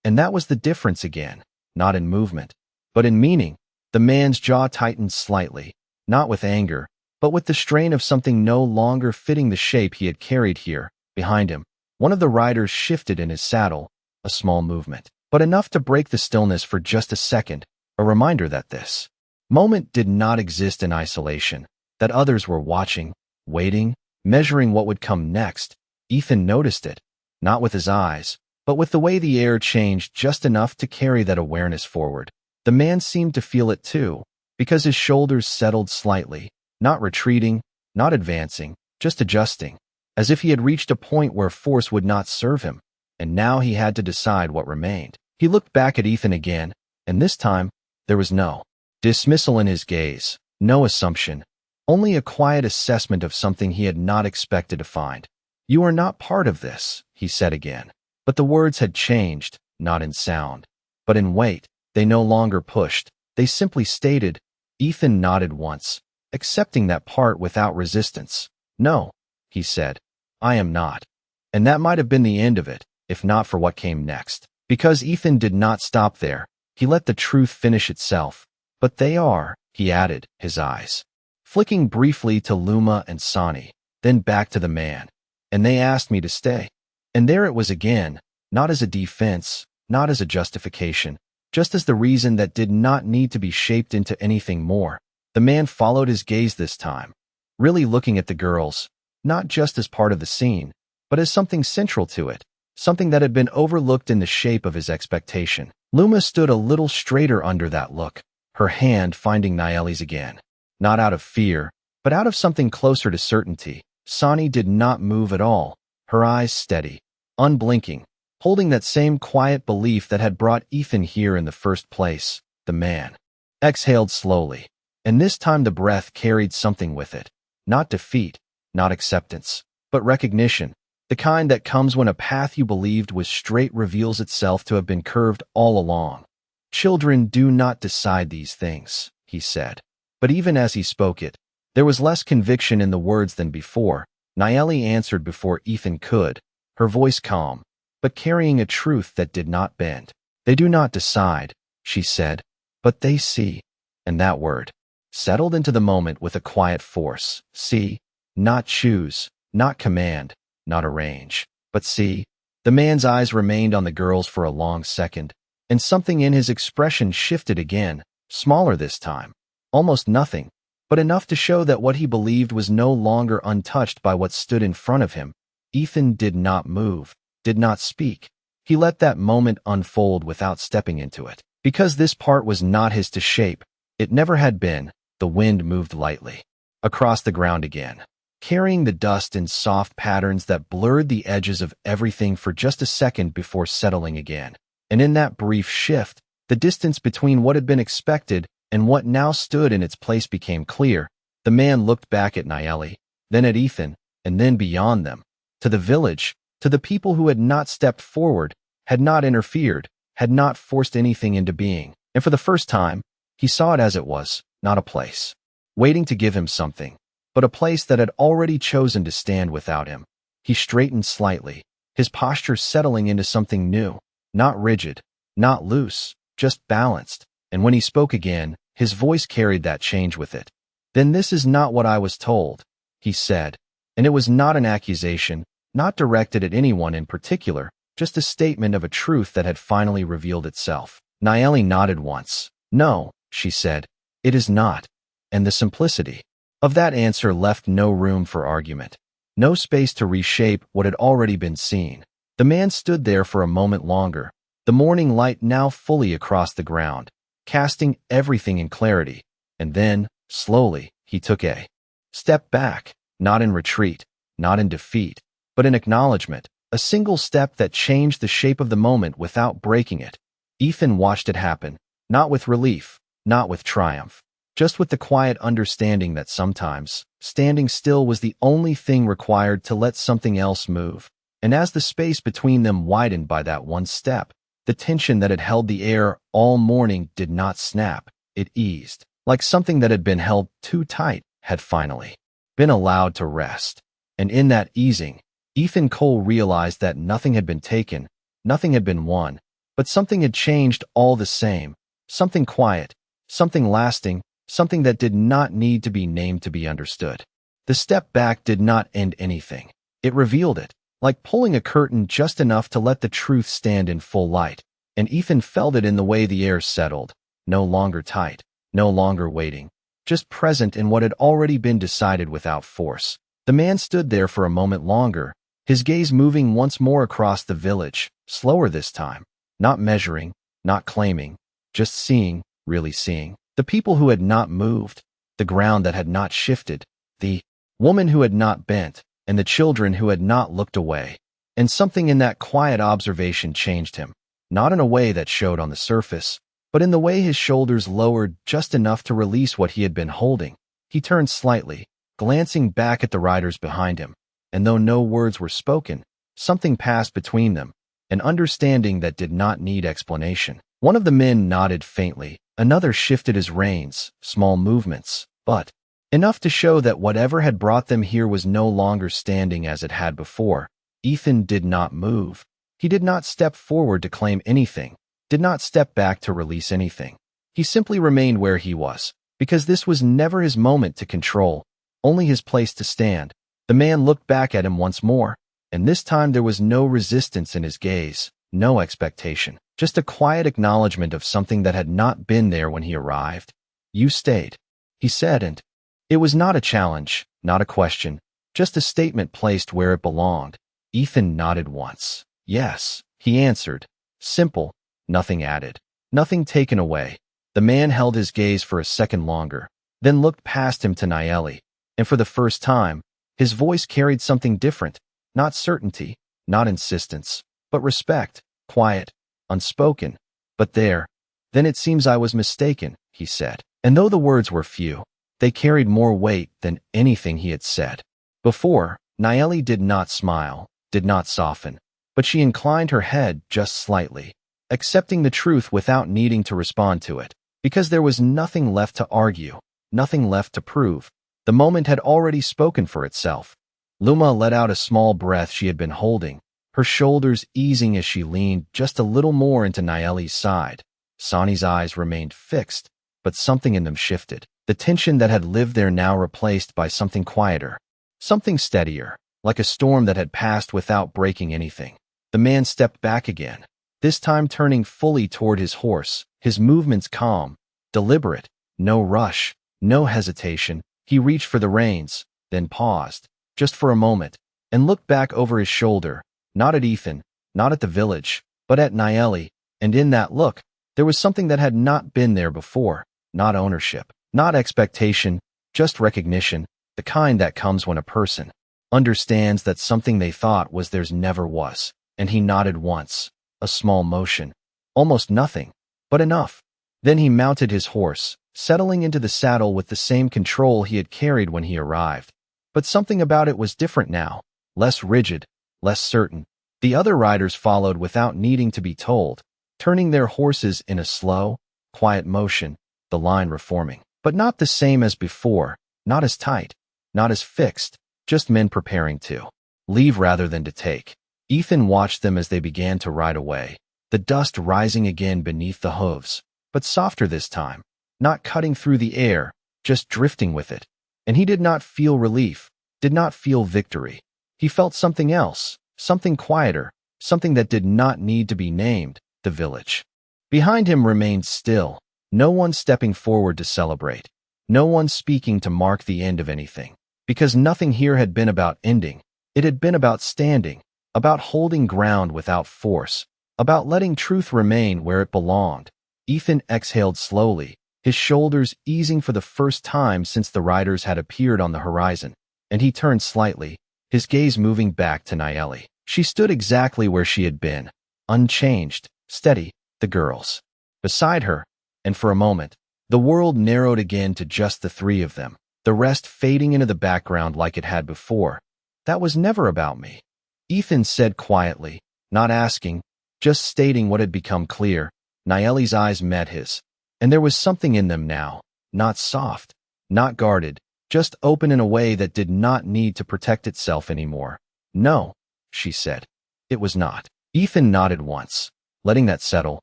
And that was the difference again, not in movement, but in meaning. The man's jaw tightened slightly, not with anger, but with the strain of something no longer fitting the shape he had carried here. Behind him, one of the riders shifted in his saddle, a small movement, but enough to break the stillness for just a second, a reminder that this moment did not exist in isolation, that others were watching, waiting, measuring what would come next. Ethan noticed it, not with his eyes, but with the way the air changed just enough to carry that awareness forward. The man seemed to feel it too, because his shoulders settled slightly, not retreating, not advancing, just adjusting, as if he had reached a point where force would not serve him, and now he had to decide what remained. He looked back at Ethan again, and this time, there was no dismissal in his gaze, no assumption, only a quiet assessment of something he had not expected to find. You are not part of this, he said again. But the words had changed, not in sound, but in weight. They no longer pushed, they simply stated. Ethan nodded once, accepting that part without resistance. No, he said, I am not. And that might have been the end of it, if not for what came next. Because Ethan did not stop there, he let the truth finish itself. But they are, he added, his eyes flicking briefly to Luma and Sani, then back to the man. And they asked me to stay. And there it was again, not as a defense, not as a justification, just as the reason that did not need to be shaped into anything more. The man followed his gaze this time, really looking at the girls, not just as part of the scene, but as something central to it, something that had been overlooked in the shape of his expectation. Luma stood a little straighter under that look, her hand finding Nayeli's again. Not out of fear, but out of something closer to certainty. Sani did not move at all, her eyes steady, unblinking, holding that same quiet belief that had brought Ethan here in the first place. The man exhaled slowly, and this time the breath carried something with it. Not defeat, not acceptance, but recognition, the kind that comes when a path you believed was straight reveals itself to have been curved all along. Children do not decide these things, he said. But even as he spoke it, there was less conviction in the words than before. Nayeli answered before Ethan could, her voice calm, but carrying a truth that did not bend. They do not decide, she said, but they see. And that word settled into the moment with a quiet force. See, not choose, not command, not arrange, but see. The man's eyes remained on the girls for a long second, and something in his expression shifted again, smaller this time. Almost nothing, but enough to show that what he believed was no longer untouched by what stood in front of him. Ethan did not move, did not speak. He let that moment unfold without stepping into it. Because this part was not his to shape, it never had been. The wind moved lightly across the ground again, carrying the dust in soft patterns that blurred the edges of everything for just a second before settling again. And in that brief shift, the distance between what had been expected and what now stood in its place became clear. The man looked back at Naeli, then at Ethan, and then beyond them, to the village, to the people who had not stepped forward, had not interfered, had not forced anything into being. And for the first time, he saw it as it was, not a place waiting to give him something, but a place that had already chosen to stand without him. He straightened slightly, his posture settling into something new, not rigid, not loose, just balanced, and when he spoke again, his voice carried that change with it. "Then this is not what I was told," he said, and it was not an accusation, not directed at anyone in particular, just a statement of a truth that had finally revealed itself. Naeli nodded once. "No," she said, "it is not." And the simplicity of that answer left no room for argument, no space to reshape what had already been seen. The man stood there for a moment longer, the morning light now fully across the ground, casting everything in clarity, and then, slowly, he took a step back, not in retreat, not in defeat, but in acknowledgement, a single step that changed the shape of the moment without breaking it. Ethan watched it happen, not with relief, not with triumph, just with the quiet understanding that sometimes, standing still was the only thing required to let something else move. And as the space between them widened by that one step, the tension that had held the air all morning did not snap, it eased, like something that had been held too tight had finally been allowed to rest. And in that easing, Ethan Cole realized that nothing had been taken, nothing had been won, but something had changed all the same, something quiet, something lasting, something that did not need to be named to be understood. The step back did not end anything. It revealed it, like pulling a curtain just enough to let the truth stand in full light, and Ethan felt it in the way the air settled, no longer tight, no longer waiting, just present in what had already been decided without force. The man stood there for a moment longer, his gaze moving once more across the village, slower this time, not measuring, not claiming, just seeing, really seeing. The people who had not moved, the ground that had not shifted, the woman who had not bent, and the children who had not looked away. And something in that quiet observation changed him, not in a way that showed on the surface, but in the way his shoulders lowered just enough to release what he had been holding. He turned slightly, glancing back at the riders behind him, and though no words were spoken, something passed between them, an understanding that did not need explanation. One of the men nodded faintly, another shifted his reins, small movements, but enough to show that whatever had brought them here was no longer standing as it had before. Ethan did not move. He did not step forward to claim anything, did not step back to release anything. He simply remained where he was, because this was never his moment to control, only his place to stand. The man looked back at him once more, and this time there was no resistance in his gaze, no expectation, just a quiet acknowledgement of something that had not been there when he arrived. "You stayed," he said, and it was not a challenge, not a question, just a statement placed where it belonged. Ethan nodded once. "Yes," he answered. Simple, nothing added, nothing taken away. The man held his gaze for a second longer, then looked past him to Naeli, and for the first time, his voice carried something different, not certainty, not insistence, but respect, quiet, unspoken. "But there, then it seems I was mistaken," he said. And though the words were few, they carried more weight than anything he had said before. Naeli did not smile, did not soften, but she inclined her head just slightly, accepting the truth without needing to respond to it, because there was nothing left to argue, nothing left to prove. The moment had already spoken for itself. Luma let out a small breath she had been holding, her shoulders easing as she leaned just a little more into Naeli's side. Sani's eyes remained fixed, but something in them shifted. The tension that had lived there now replaced by something quieter, something steadier, like a storm that had passed without breaking anything. The man stepped back again, this time turning fully toward his horse, his movements calm, deliberate, no rush, no hesitation. He reached for the reins, then paused, just for a moment, and looked back over his shoulder, not at Ethan, not at the village, but at Naeli, and in that look, there was something that had not been there before, not ownership, not expectation, just recognition, the kind that comes when a person understands that something they thought was theirs never was. And he nodded once, a small motion, almost nothing, but enough. Then he mounted his horse, settling into the saddle with the same control he had carried when he arrived. But something about it was different now, less rigid, less certain. The other riders followed without needing to be told, turning their horses in a slow, quiet motion, the line reforming. But not the same as before, not as tight, not as fixed, just men preparing to leave rather than to take. Ethan watched them as they began to ride away, the dust rising again beneath the hooves, but softer this time, not cutting through the air, just drifting with it. And he did not feel relief, did not feel victory. He felt something else, something quieter, something that did not need to be named, the village. Behind him remained still, no one stepping forward to celebrate, no one speaking to mark the end of anything. Because nothing here had been about ending, it had been about standing, about holding ground without force, about letting truth remain where it belonged. Ethan exhaled slowly, his shoulders easing for the first time since the riders had appeared on the horizon, and he turned slightly, his gaze moving back to Nayeli. She stood exactly where she had been, unchanged, steady, the girls beside her, and for a moment, the world narrowed again to just the three of them, the rest fading into the background like it had before. That was never about me, Ethan said quietly, not asking, just stating what had become clear. Nayeli's eyes met his, and there was something in them now, not soft, not guarded, just open in a way that did not need to protect itself anymore. No, she said. It was not. Ethan nodded once, letting that settle,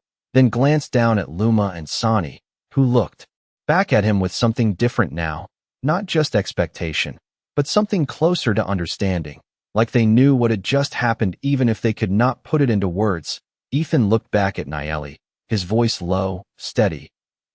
then glanced down at Luma and Sani, who looked back at him with something different now, not just expectation, but something closer to understanding, like they knew what had just happened even if they could not put it into words. Ethan looked back at Nayeli, his voice low, steady.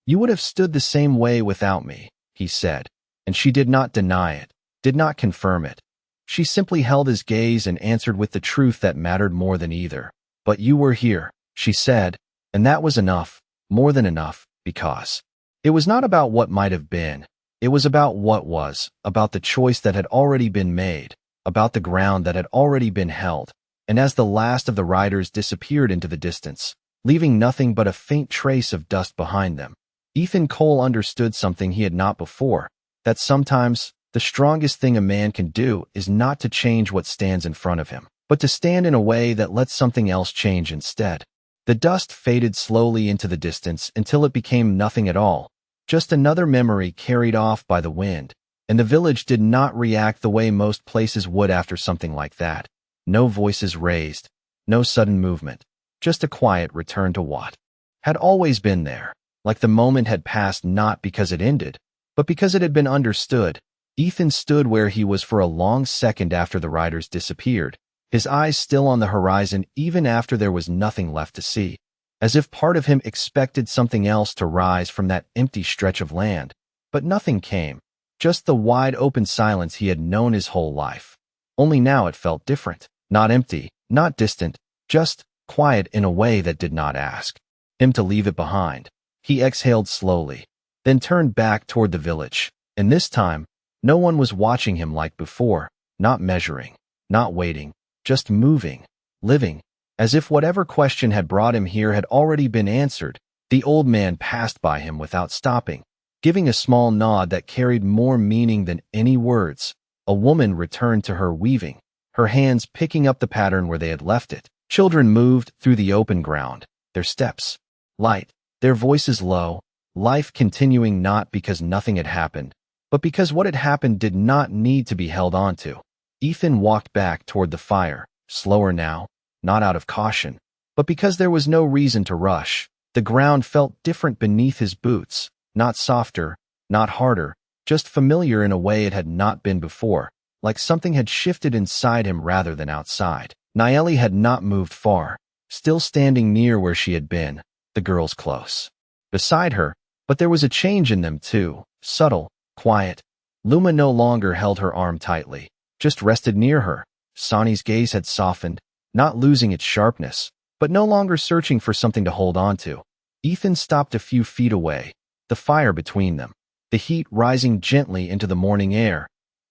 You would have stood the same way without me, he said, and she did not deny it, did not confirm it. She simply held his gaze and answered with the truth that mattered more than either. But you were here, she said, and that was enough, more than enough, because it was not about what might have been. It was about what was, about the choice that had already been made, about the ground that had already been held. And as the last of the riders disappeared into the distance, leaving nothing but a faint trace of dust behind them, Ethan Cole understood something he had not before, that sometimes the strongest thing a man can do is not to change what stands in front of him, but to stand in a way that lets something else change instead. The dust faded slowly into the distance until it became nothing at all, just another memory carried off by the wind, and the village did not react the way most places would after something like that. No voices raised, no sudden movement, just a quiet return to what had always been there, like the moment had passed not because it ended, but because it had been understood. Ethan stood where he was for a long second after the riders disappeared, his eyes still on the horizon even after there was nothing left to see, as if part of him expected something else to rise from that empty stretch of land. But nothing came, just the wide open silence he had known his whole life. Only now it felt different, not empty, not distant, just quiet in a way that did not ask him to leave it behind. He exhaled slowly, then turned back toward the village, and this time, no one was watching him like before, not measuring, not waiting, just moving, living, as if whatever question had brought him here had already been answered. The old man passed by him without stopping, giving a small nod that carried more meaning than any words. A woman returned to her weaving, her hands picking up the pattern where they had left it. Children moved through the open ground, their steps light, their voices low, life continuing not because nothing had happened, but because what had happened did not need to be held on to. Ethan walked back toward the fire, slower now, not out of caution, but because there was no reason to rush. The ground felt different beneath his boots, not softer, not harder, just familiar in a way it had not been before, like something had shifted inside him rather than outside. Nayeli had not moved far, still standing near where she had been, the girls close beside her, but there was a change in them too, subtle, quiet. Luma no longer held her arm tightly, just rested near her. Sani's gaze had softened, not losing its sharpness, but no longer searching for something to hold on to. Ethan stopped a few feet away, the fire between them, the heat rising gently into the morning air.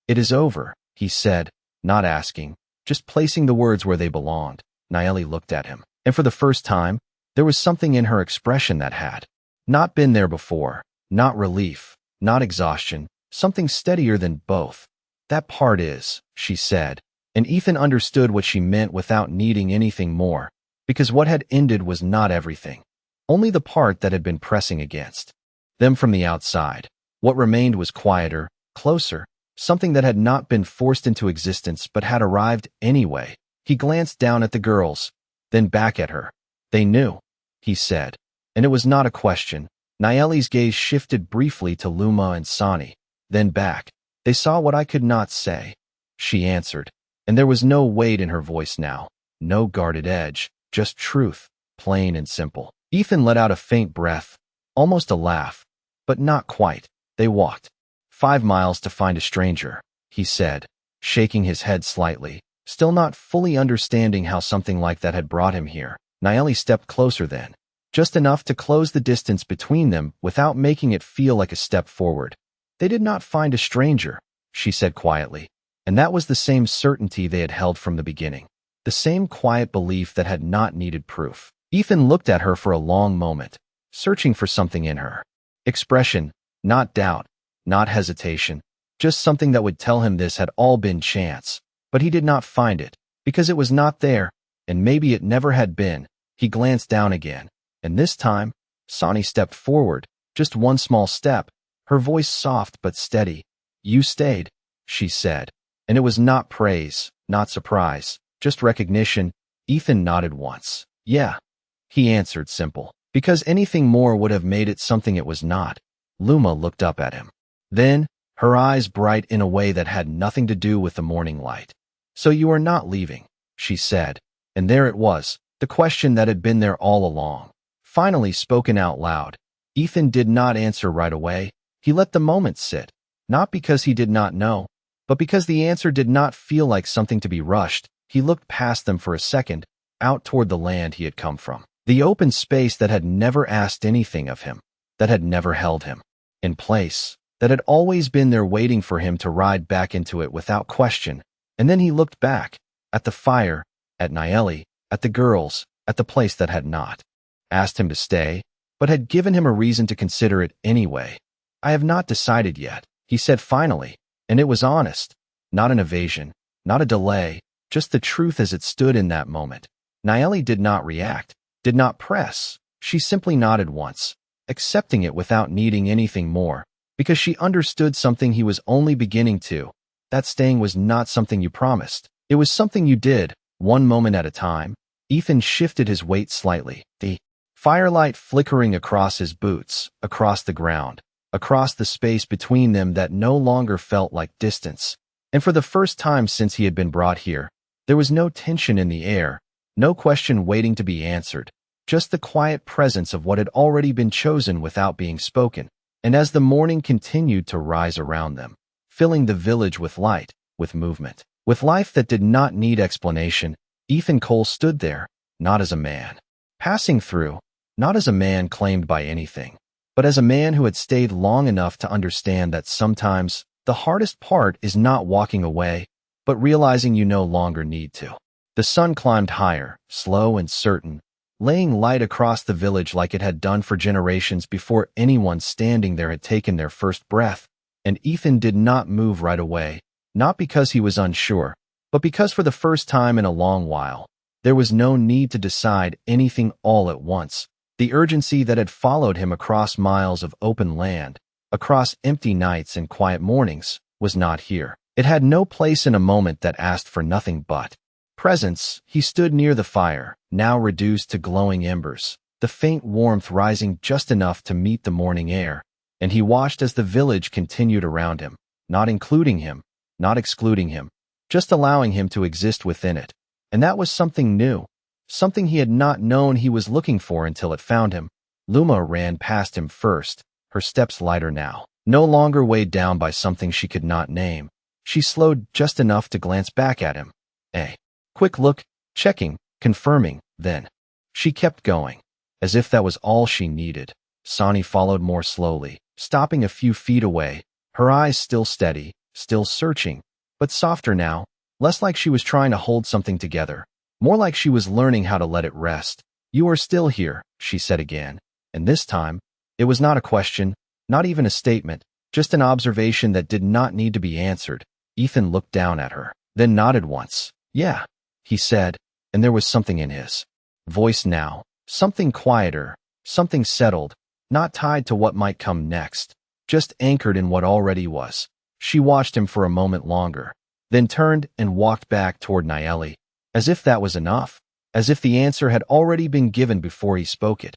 It is over, he said, not asking, just placing the words where they belonged. Nayeli looked at him, and for the first time, there was something in her expression that had not been there before, Not relief, not exhaustion, something steadier than both. That part is, she said, and Ethan understood what she meant without needing anything more, because what had ended was not everything. Only the part that had been pressing against them from the outside. What remained was quieter, closer, something that had not been forced into existence but had arrived anyway. He glanced down at the girls, then back at her. They knew, he said, and it was not a question. Nayeli's gaze shifted briefly to Luma and Sani, then back. They saw what I could not say, she answered, and there was no weight in her voice now, no guarded edge, just truth, plain and simple. Ethan let out a faint breath, almost a laugh, but not quite. They walked 5 miles to find a stranger, he said, shaking his head slightly, still not fully understanding how something like that had brought him here. Nayeli stepped closer then, just enough to close the distance between them without making it feel like a step forward. They did not find a stranger, she said quietly, and that was the same certainty they had held from the beginning, the same quiet belief that had not needed proof. Ethan looked at her for a long moment, searching for something in her expression, not doubt, not hesitation, just something that would tell him this had all been chance. But he did not find it, because it was not there, and maybe it never had been. He glanced down again, and this time, Sani stepped forward, just one small step, her voice soft but steady. You stayed, she said, and it was not praise, not surprise, just recognition. Ethan nodded once. Yeah, he answered, simple, because anything more would have made it something it was not. Luma looked up at him. Then, her eyes bright in a way that had nothing to do with the morning light. So you are not leaving, she said, and there it was, the question that had been there all along, finally spoken out loud. Ethan did not answer right away. He let the moment sit, not because he did not know, but because the answer did not feel like something to be rushed. He looked past them for a second, out toward the land he had come from, the open space that had never asked anything of him, that had never held him in place, that had always been there waiting for him to ride back into it without question. And then he looked back, at the fire, at Nayeli, at the girls, at the place that had not asked him to stay, but had given him a reason to consider it anyway. I have not decided yet, he said finally, and it was honest, not an evasion, not a delay, just the truth as it stood in that moment. Nayeli did not react, did not press. She simply nodded once, accepting it without needing anything more, because she understood something he was only beginning to. That staying was not something you promised. It was something you did, one moment at a time. Ethan shifted his weight slightly, the firelight flickering across his boots, across the ground, across the space between them that no longer felt like distance. And for the first time since he had been brought here, there was no tension in the air, no question waiting to be answered, just the quiet presence of what had already been chosen without being spoken. And as the morning continued to rise around them, filling the village with light, with movement, with life that did not need explanation, Ethan Cole stood there, not as a man passing through, not as a man claimed by anything, but as a man who had stayed long enough to understand that sometimes the hardest part is not walking away, but realizing you no longer need to. The sun climbed higher, slow and certain, laying light across the village like it had done for generations before anyone standing there had taken their first breath. And Ethan did not move right away, not because he was unsure, but because for the first time in a long while, there was no need to decide anything all at once. The urgency that had followed him across miles of open land, across empty nights and quiet mornings, was not here. It had no place in a moment that asked for nothing but presence. He stood near the fire, now reduced to glowing embers, the faint warmth rising just enough to meet the morning air, and he watched as the village continued around him, not including him, not excluding him, just allowing him to exist within it. And that was something new, something he had not known he was looking for until it found him. Luma ran past him first, her steps lighter now, no longer weighed down by something she could not name. She slowed just enough to glance back at him. A quick look, checking, confirming, then she kept going, as if that was all she needed. Sani followed more slowly, stopping a few feet away, her eyes still steady, still searching, but softer now, less like she was trying to hold something together, more like she was learning how to let it rest. You are still here, she said again, and this time, it was not a question, Not even a statement, just an observation that did not need to be answered. Ethan looked down at her, then nodded once. Yeah, he said, and there was something in his voice now, something quieter, something settled, not tied to what might come next, just anchored in what already was. She watched him for a moment longer, then turned and walked back toward Nayeli, as if that was enough, as if the answer had already been given before he spoke it.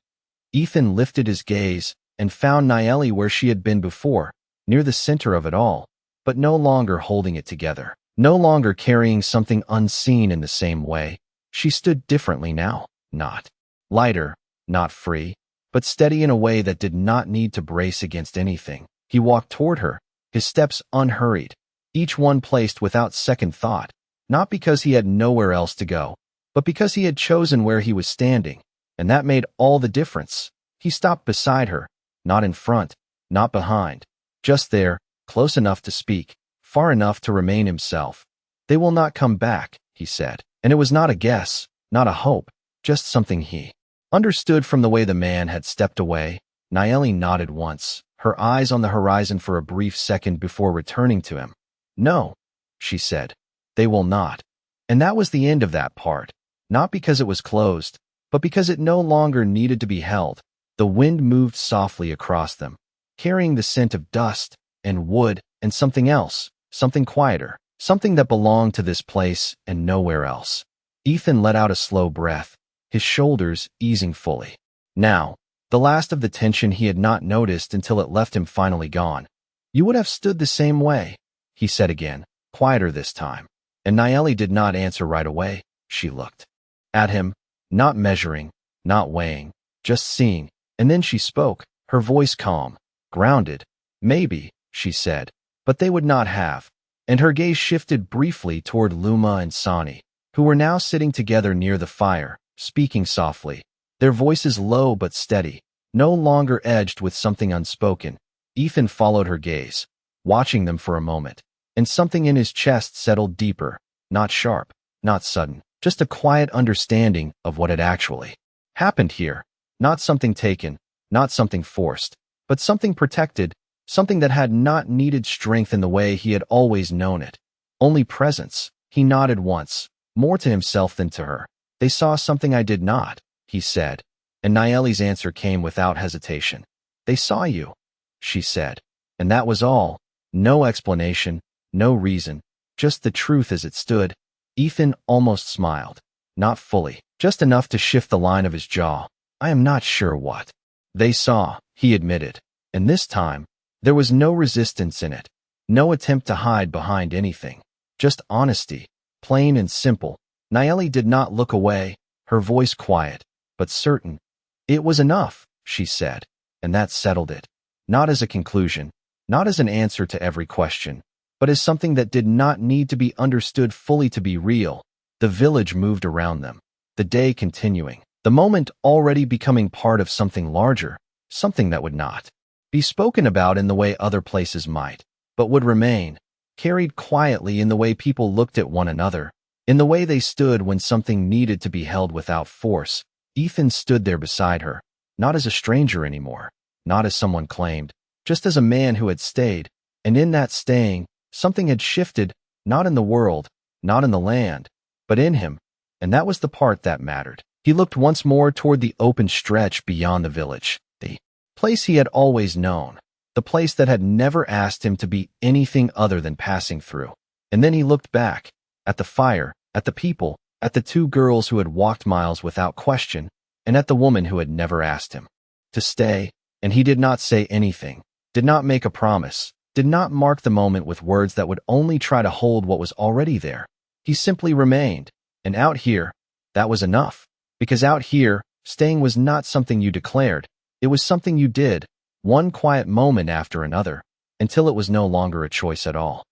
Ethan lifted his gaze and found Nayeli where she had been before, near the center of it all, but no longer holding it together, no longer carrying something unseen in the same way. She stood differently now, not lighter, not free, but steady in a way that did not need to brace against anything. He walked toward her, his steps unhurried, each one placed without second thought, not because he had nowhere else to go, but because he had chosen where he was standing, and that made all the difference. He stopped beside her, not in front, not behind, just there, close enough to speak, far enough to remain himself. They will not come back, he said, and it was not a guess, not a hope, just something he understood from the way the man had stepped away. Nayeli nodded once, her eyes on the horizon for a brief second before returning to him. No, she said, they will not. And that was the end of that part, not because it was closed, but because it no longer needed to be held. The wind moved softly across them, carrying the scent of dust and wood and something else, something quieter, something that belonged to this place and nowhere else. Ethan let out a slow breath, his shoulders easing fully. Now, the last of the tension he had not noticed until it left him finally gone. You would have stood the same way, he said again, quieter this time. And Nayeli did not answer right away. She looked at him, not measuring, not weighing, just seeing, and then she spoke, her voice calm, grounded. Maybe, she said, but they would not have. And her gaze shifted briefly toward Luma and Sani, who were now sitting together near the fire, speaking softly, their voices low but steady, no longer edged with something unspoken. Ethan followed her gaze, watching them for a moment, and something in his chest settled deeper, not sharp, not sudden, just a quiet understanding of what had actually happened here. Not something taken, not something forced, but something protected, something that had not needed strength in the way he had always known it. Only presence. He nodded once, more to himself than to her. They saw something I did not, he said, and Nayeli's answer came without hesitation. They saw you, she said, and that was all. No explanation, no reason, just the truth as it stood. Ethan almost smiled, not fully, just enough to shift the line of his jaw. I am not sure what they saw, he admitted, and this time, there was no resistance in it, no attempt to hide behind anything, just honesty, plain and simple. Nayeli did not look away, her voice quiet, but certain. It was enough, she said, and that settled it. Not as a conclusion, not as an answer to every question, but as something that did not need to be understood fully to be real. The village moved around them, the day continuing, the moment already becoming part of something larger, something that would not be spoken about in the way other places might, but would remain, carried quietly in the way people looked at one another, in the way they stood when something needed to be held without force. Ethan stood there beside her, not as a stranger anymore, not as someone claimed, just as a man who had stayed, and in that staying, something had shifted, not in the world, not in the land, but in him, and that was the part that mattered. He looked once more toward the open stretch beyond the village, the place he had always known, the place that had never asked him to be anything other than passing through. And then he looked back, at the fire, at the people, at the two girls who had walked miles without question, and at the woman who had never asked him to stay, and he did not say anything, did not make a promise, did not mark the moment with words that would only try to hold what was already there. He simply remained, and out here, that was enough. Because out here, staying was not something you declared, it was something you did, one quiet moment after another, until it was no longer a choice at all.